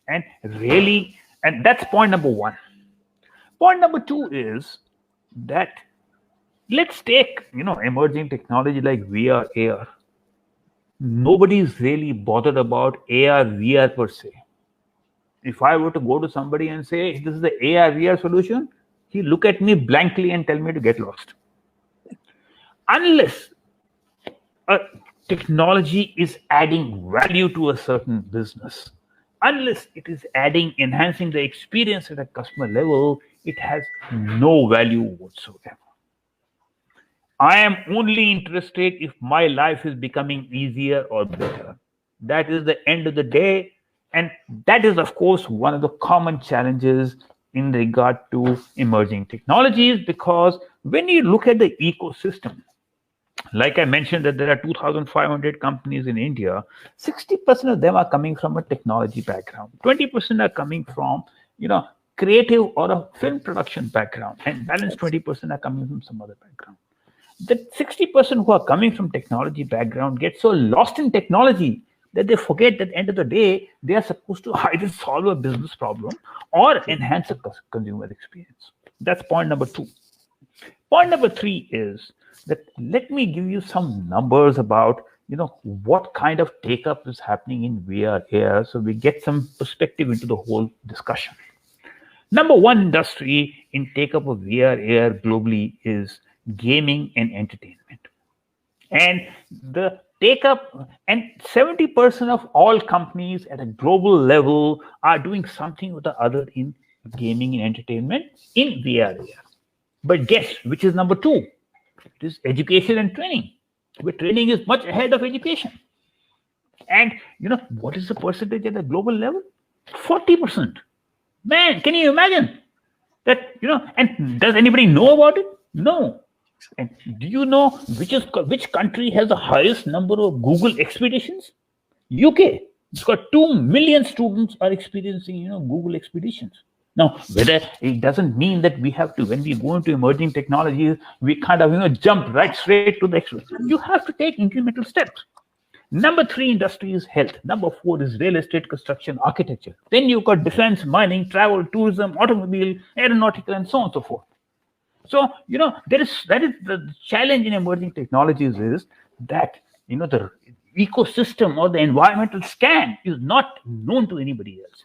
And really, and that's point number one. Point number two is that let's take, emerging technology like VR, AR. Nobody's really bothered about AR, VR per se. If I were to go to somebody and say, this is the AR, VR solution, He look at me blankly and tell me to get lost. Unless a technology is adding value to a certain business, unless it is enhancing the experience at a customer level, it has no value whatsoever. I am only interested if my life is becoming easier or better. That is the end of the day. And that is, of course, one of the common challenges in regard to emerging technologies, because when you look at the ecosystem, like I mentioned that there are 2,500 companies in India, 60% of them are coming from a technology background. 20% are coming from, creative or a film production background, and balance 20% are coming from some other background. The 60% who are coming from technology background get so lost in technology that they forget that at the end of the day, they are supposed to either solve a business problem or enhance a consumer experience. That's point number 2. Point number 3 is that let me give you some numbers about what kind of take-up is happening in VR AR, so we get some perspective into the whole discussion. Number 1 industry in take-up of VR AR globally is gaming and entertainment. And the take-up, and 70% of all companies at a global level are doing something or the other in gaming and entertainment in VR AR. But guess which is number 2? It is education and training, where training is much ahead of education. And what is the percentage at the global level? 40%. Man, can you imagine that? And does anybody know about it? No. And do you know which country has the highest number of Google expeditions? UK. It's got 2 million students are experiencing Google expeditions. Now, whether it doesn't mean that we have to, when we go into emerging technologies, we kind of jump right straight to the next one. You have to take incremental steps. Number 3 industry is health. Number 4 is real estate, construction, architecture. Then you've got defense, mining, travel, tourism, automobile, aeronautical, and so on and so forth. So that is the challenge in emerging technologies is that the ecosystem or the environmental scan is not known to anybody else.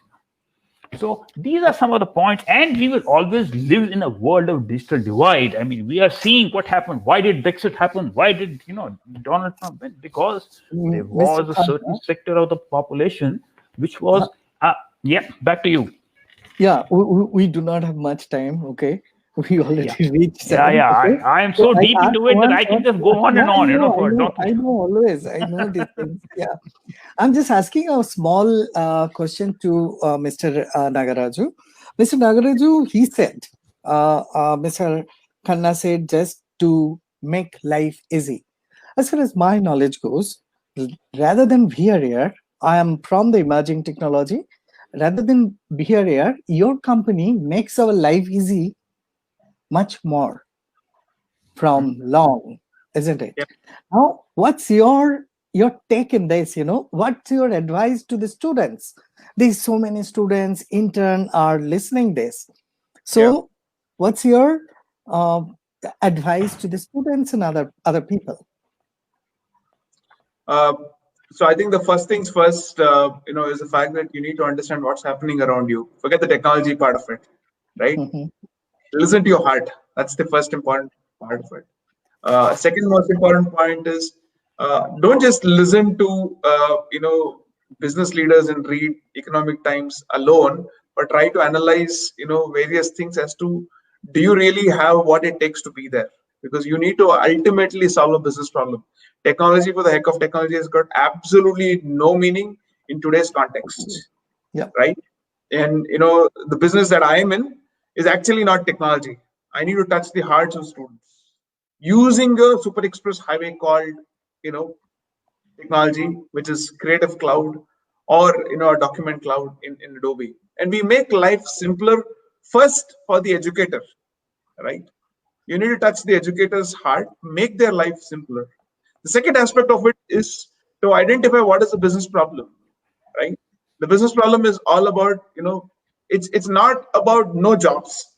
So these are some of the points, and we will always live in a world of digital divide. I mean, we are seeing what happened. Why did Brexit happen? Why did Donald Trump win? Because there was a certain sector of the population which was yeah. Back to you. Yeah, we do not have much time. Okay, we already reached. Okay? I am so deep into it that I can just go on and on. I know always. I know these things. Yeah. I'm just asking a small question to Mr. Nagaraju. Mr. Nagaraju, he said, Mr. Khanna said, just to make life easy. As far as my knowledge goes, rather than VR, I am from the emerging technology. Rather than VR, your company makes our life easy much more from long, isn't it? Yep. Now, what's your take in this? What's your advice to the students? There's so many students, intern are listening this. So what's your advice to the students and other people? So I think the first things first, is the fact that you need to understand what's happening around you. Forget the technology part of it, right? Listen to your heart. That's the first important part of it. Second most important point is don't just listen to business leaders and read Economic Times alone, but try to analyze various things as to, do you really have what it takes to be there? Because you need to ultimately solve a business problem. Technology for the heck of technology has got absolutely no meaning in today's context. Yeah. Right. And the business that I am in is actually not technology. I need to touch the hearts of students using a super express highway called technology, which is Creative Cloud or a document cloud in Adobe. And we make life simpler first for the educator, right? You need to touch the educator's heart, make their life simpler. The second aspect of it is to identify what is the business problem, right? The business problem is all about, it's not about no jobs,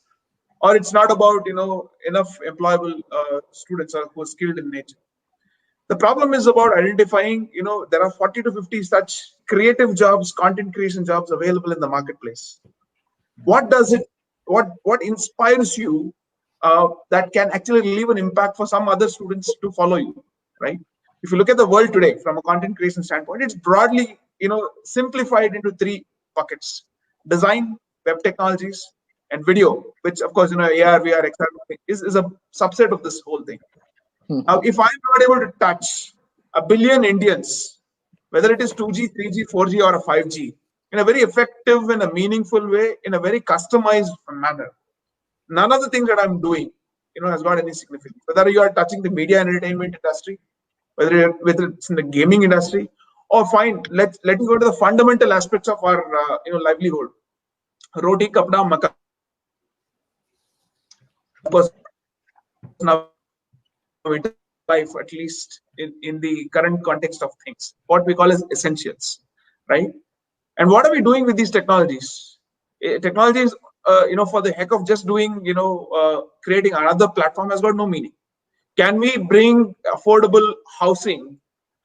or it's not about, enough employable students who are skilled in nature. The problem is about identifying, there are 40 to 50 such creative jobs, content creation jobs available in the marketplace. What does it what inspires you that can actually leave an impact for some other students to follow you, right? If you look at the world today from a content creation standpoint, it's broadly simplified into three buckets: design, web technologies, and video, which of course AR, VR, XR is a subset of this whole thing. Now, if I'm not able to touch a billion Indians, whether it is 2G, 3G, 4G, or a 5G, in a very effective and a meaningful way, in a very customized manner, none of the things that I'm doing, has got any significance. Whether you are touching the media and entertainment industry, whether it's in the gaming industry, or fine, let me go to the fundamental aspects of our livelihood. Roti, kapda, makan. Of course, now life, at least in the current context of things, what we call as essentials, right? And what are we doing with these technologies? Technologies, for the heck of just doing, creating another platform has got no meaning. Can we bring affordable housing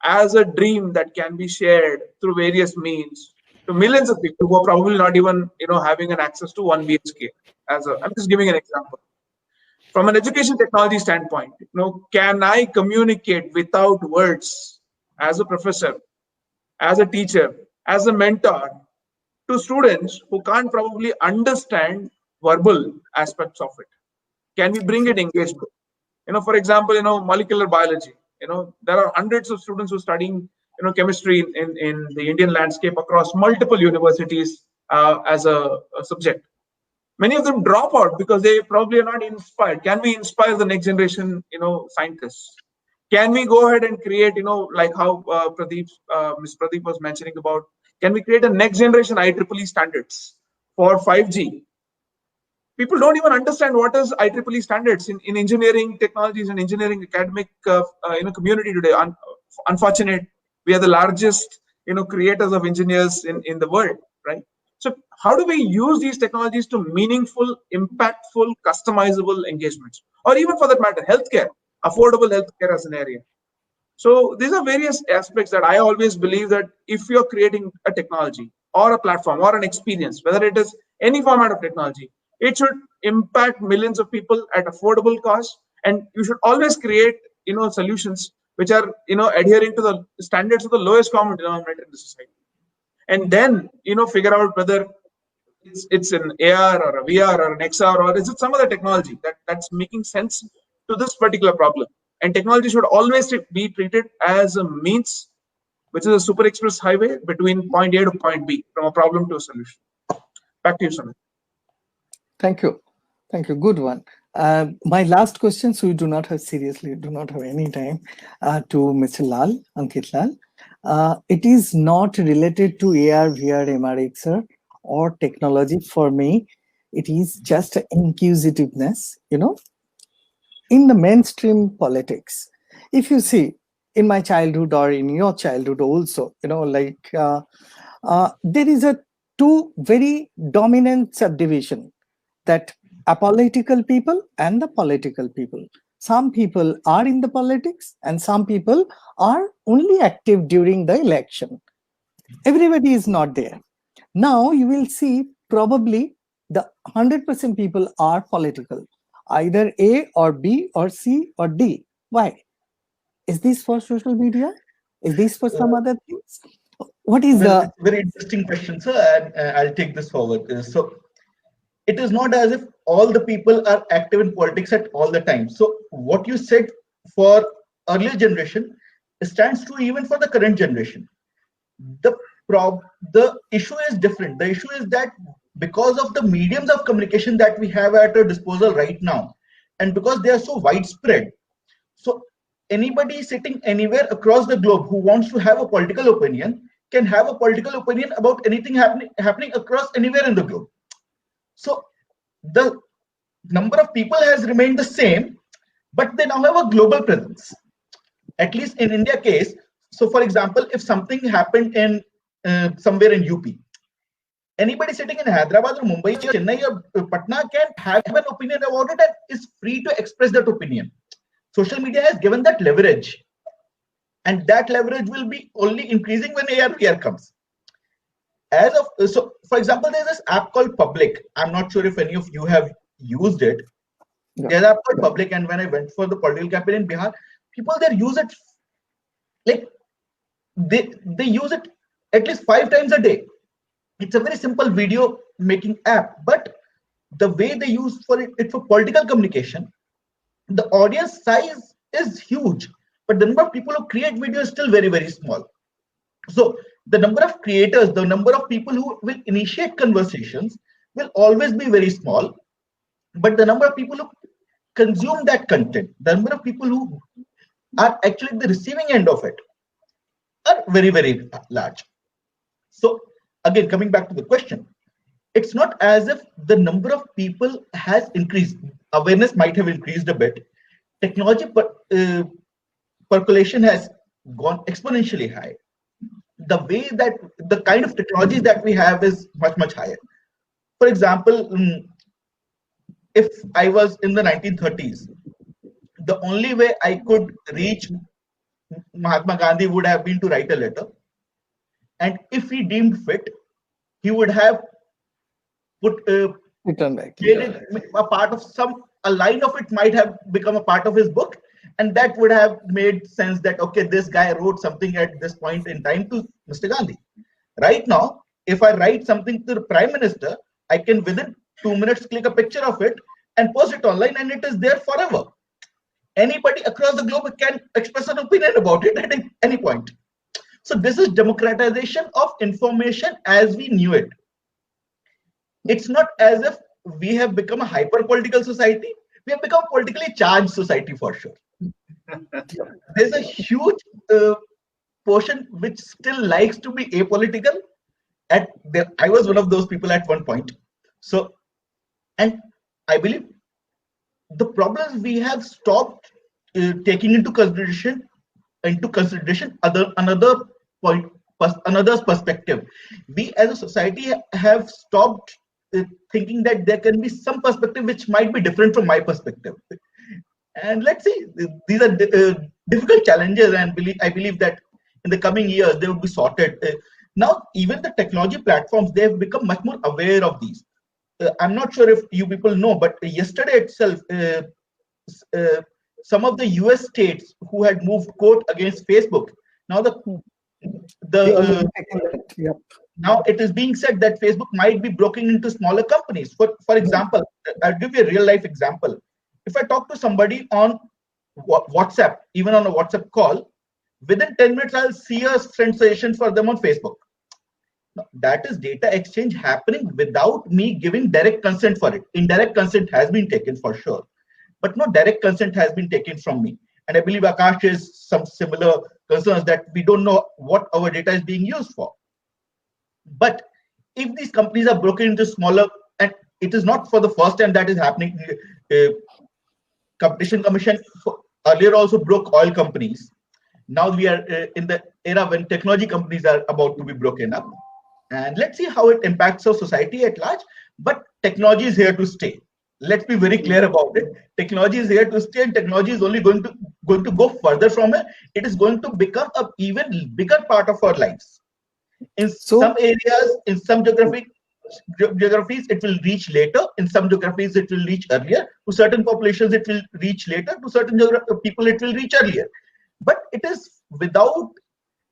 as a dream that can be shared through various means to millions of people who are probably not even, having an access to 1 BHK? I'm just giving an example. From an education technology standpoint, can I communicate without words as a professor, as a teacher, as a mentor to students who can't probably understand verbal aspects of it? Can we bring it engagement? For example, molecular biology. There are hundreds of students who are studying, chemistry in the Indian landscape across multiple universities as a subject. Many of them drop out because they probably are not inspired. Can we inspire the next generation, scientists? Can we go ahead and create, like how Ms. Pradeep was mentioning about, can we create a next generation IEEE standards for 5G? People don't even understand what is IEEE standards in engineering technologies and engineering academic community today. Unfortunate, we are the largest creators of engineers in the world, right? So how do we use these technologies to meaningful, impactful, customizable engagements, or even for that matter, healthcare, affordable healthcare as an area? So these are various aspects that I always believe that if you're creating a technology or a platform or an experience, whether it is any format of technology, it should impact millions of people at affordable cost, and you should always create solutions which are adhering to the standards of the lowest common denominator in the society, and then figure out whether it's an AR or a VR or an XR, or is it some other technology that's making sense to this particular problem. And technology should always be treated as a means, which is a super express highway between point A to point B, from a problem to a solution. Back to you, Sumit. Thank you. Thank you. Good one. My last question, so we do not have any time, to Mr. Lal, Ankit Lal. It is not related to AR, VR, MR, XR or technology for me. It is just inquisitiveness, in the mainstream politics. If you see in my childhood or in your childhood also, there is a two very dominant subdivision, that apolitical people and the political people. Some people are in the politics and some people are only active during the election. Everybody is not there. Now you will see probably the 100% people are political, either A or B or C or D. Why? Is this for social media? Is this for some other things? What is Well, the it's a very interesting question, sir, and I'll take this forward. So it is not as if all the people are active in politics at all the time. So what you said for earlier generation stands true even for the current generation. The issue is different. The issue is that because of the mediums of communication that we have at our disposal right now, and because they are so widespread, so anybody sitting anywhere across the globe who wants to have a political opinion can have a political opinion about anything happening across anywhere in the globe. So the number of people has remained the same, but they now have a global presence. At least in India case. So for example, if something happened in somewhere in UP, anybody sitting in Hyderabad or Mumbai or Chennai or Patna can have an opinion about it and is free to express that opinion. Social media has given that leverage, and that leverage will be only increasing when AR/VR comes. as of so, for example, there's this app called Public. I'm not sure if any of you have used it. There's an app called Public, and when I went for the political campaign in Bihar, people there use it like they use it at least 5 times a day. It's a very simple video making app, but the way they use it for political communication, the audience size is huge, but the number of people who create video is still very, very small. So the number of creators, the number of people who will initiate conversations will always be very small, but the number of people who consume that content, the number of people who are actually the receiving end of it, are very, very large. So again, coming back to the question, it's not as if the number of people has increased. Awareness might have increased a bit. Technology percolation has gone exponentially high. The way that the kind of technologies that we have is much, much higher. For example, if I was in the 1930s, the only way I could reach Mahatma Gandhi would have been to write a letter. And if he deemed fit, he would have put made it a part of a line of it might have become a part of his book, and that would have made sense that okay, this guy wrote something at this point in time to Mr. Gandhi. Right now, if I write something to the Prime Minister, I can within 2 minutes click a picture of it and post it online, and it is there forever. Anybody across the globe can express an opinion about it at any point. So this is democratization of information as we knew it. It's not as if we have become a hyper political society. We have become a politically charged society for sure. There's a huge portion which still likes to be apolitical. I was one of those people at one point. So, and I believe the problem is we have stopped taking into consideration another's perspective. We as a society have stopped thinking that there can be some perspective which might be different from my perspective. And let's see, these are difficult challenges, and I believe that in the coming years they will be sorted. Now, even the technology platforms, they have become much more aware of these. I'm not sure if you people know, but yesterday itself, some of the US states who had moved court against Facebook, now now it is being said that Facebook might be broken into smaller companies. For example, I'll give you a real life example. If I talk to somebody on WhatsApp, even on a WhatsApp call, within 10 minutes, I'll see a friend suggestion for them on Facebook. Now, that is data exchange happening without me giving direct consent for it. Indirect consent has been taken for sure, but no direct consent has been taken from me. And I believe Akash has some similar concerns that we don't know what our data is being used for. But if these companies are broken into smaller, and it is not for the first time that is happening. Competition Commission earlier also broke oil companies. Now we are in the era when technology companies are about to be broken up. And let's see how it impacts our society at large. But technology is here to stay. Let's be very clear about it. Technology is here to stay, and technology is only going to go further from it. It is going to become an even bigger part of our lives. In some areas, in some geographies, it will reach later. In some geographies, it will reach earlier. To certain populations, it will reach later. To certain people, it will reach earlier. But it is without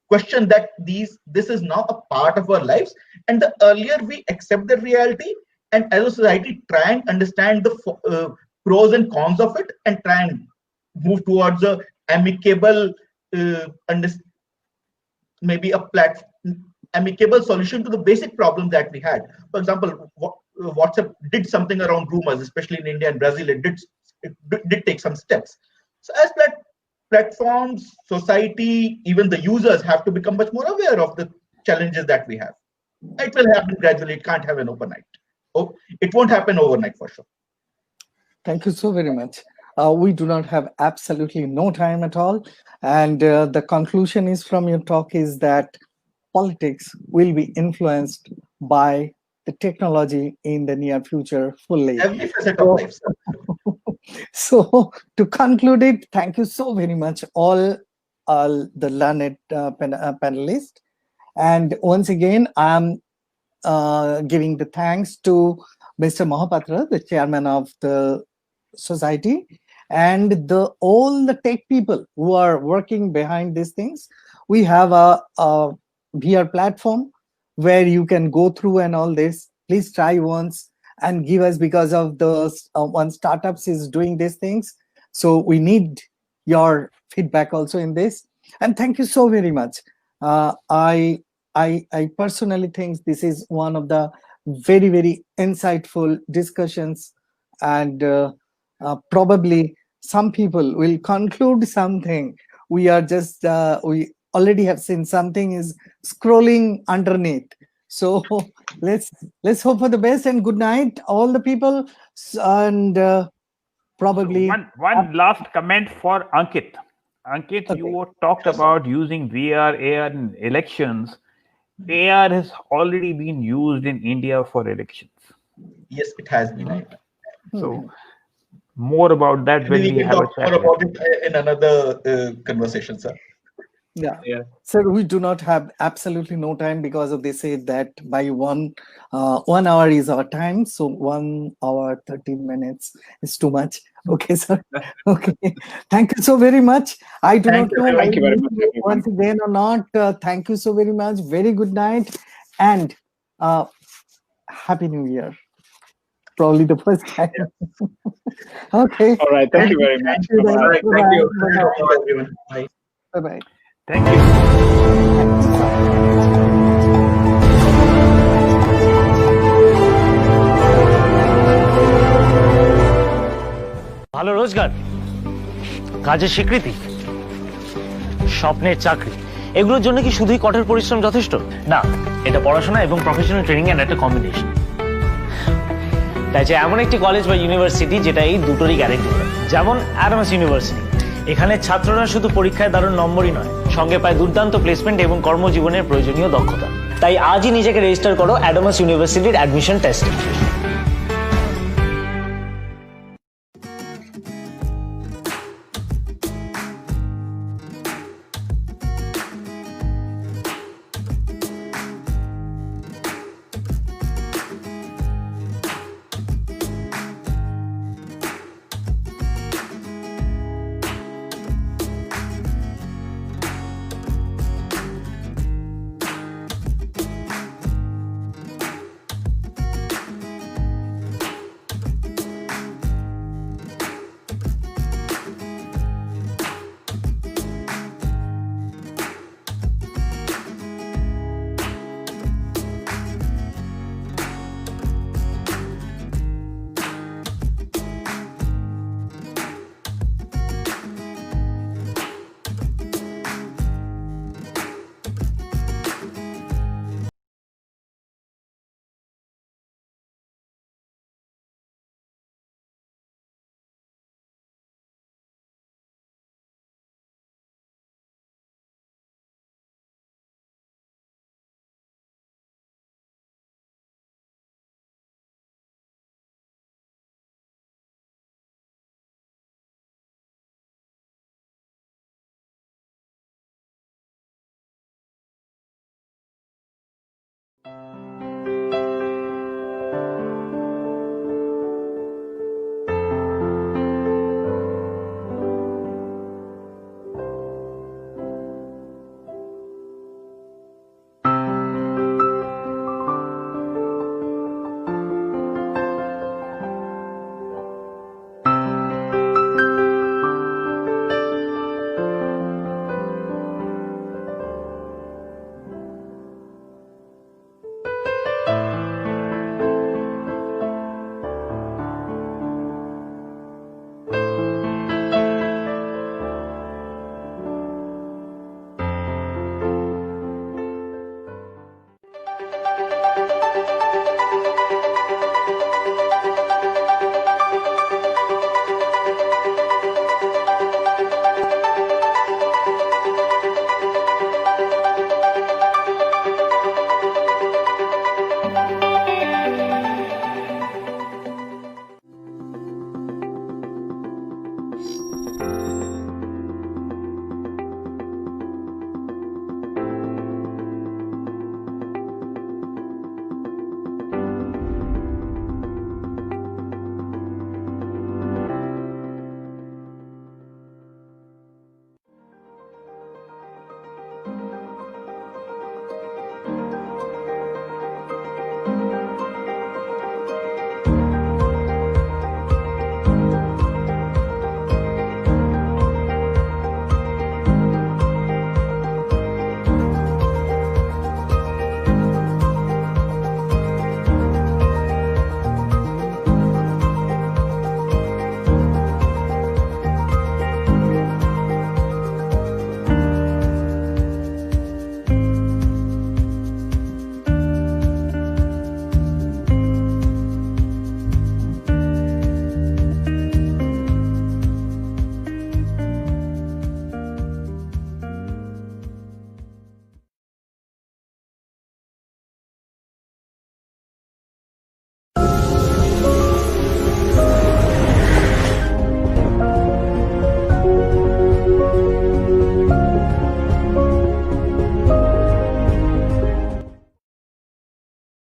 question that this is now a part of our lives. And the earlier we accept the reality, and as a society try and understand the pros and cons of it, and try and move towards a amicable, maybe a amicable solution to the basic problem that we had. For example, WhatsApp did something around rumors, especially in India and Brazil. It did take some steps. So as platforms, society, even the users have to become much more aware of the challenges that we have. It will happen gradually. It can't happen overnight. Oh, it won't happen overnight for sure. Thank you so very much. We do not have absolutely no time at all. And the conclusion is from your talk is that politics will be influenced by the technology in the near future fully. Every facet of life. So to conclude it, thank you so very much, all the learned panelists. And once again, I'm giving the thanks to Mr. Mohapatra, the chairman of the society, and all the tech people who are working behind these things. We have a VR platform where you can go through and all this. Please try once and give us, because of the one startups is doing these things. So we need your feedback also in this. And thank you so very much. I personally think this is one of the very, very insightful discussions, and probably some people will conclude something. We are just we already have seen something is scrolling underneath. So let's hope for the best, and good night all the people. And probably so one last comment for Ankit. Ankit, Okay. you talked about using VR, AR in elections. AR has already been used in India for elections. Yes, it has been. So more about that Maybe when we we can have a talk chat more about later. it in another conversation, sir. Yeah. Yeah. So we do not have absolutely no time, because of they say that by 1 hour is our time. So 1 hour 13 minutes is too much. Okay, sir. Okay. Thank you so very much. I do Thank not know you very whether much, you everyone. once again or not. Thank you so very much. Very good night, and Happy New Year. Probably the first time. Okay. All right. Thank you very much. Thank you. Bye-bye. Right, thank you. Bye-bye. Everyone. Bye. Bye-bye. Thank you. ভালো রোজগার, কাজের স্বীকৃতি, স্বপ্নের চাকরি, এগুলোর জন্য কি শুধুই কঠোর পরিশ্রম যথেষ্ট? না, এটা পড়াশোনা এবং প্রফেশনাল ট্রেনিং এর একটা কম্বিনেশন। তাই যে এমন একটি কলেজ বা ইউনিভার্সিটি যেটা এই দুটোরই গ্যারেন্টি দেয়, যেমন অ্যাডামাস ইউনিভার্সিটি। এখানে ছাত্ররা শুধু পরীক্ষায় দারুণ নম্বরই নয়, সঙ্গে পায় দুর্দান্ত প্লেসমেন্ট এবং কর্মজীবনের প্রয়োজনীয় দক্ষতা। তাই আজই নিজেকে রেজিস্টার করো অ্যাডামাস ইউনিভার্সিটির অ্যাডমিশন টেস্টে।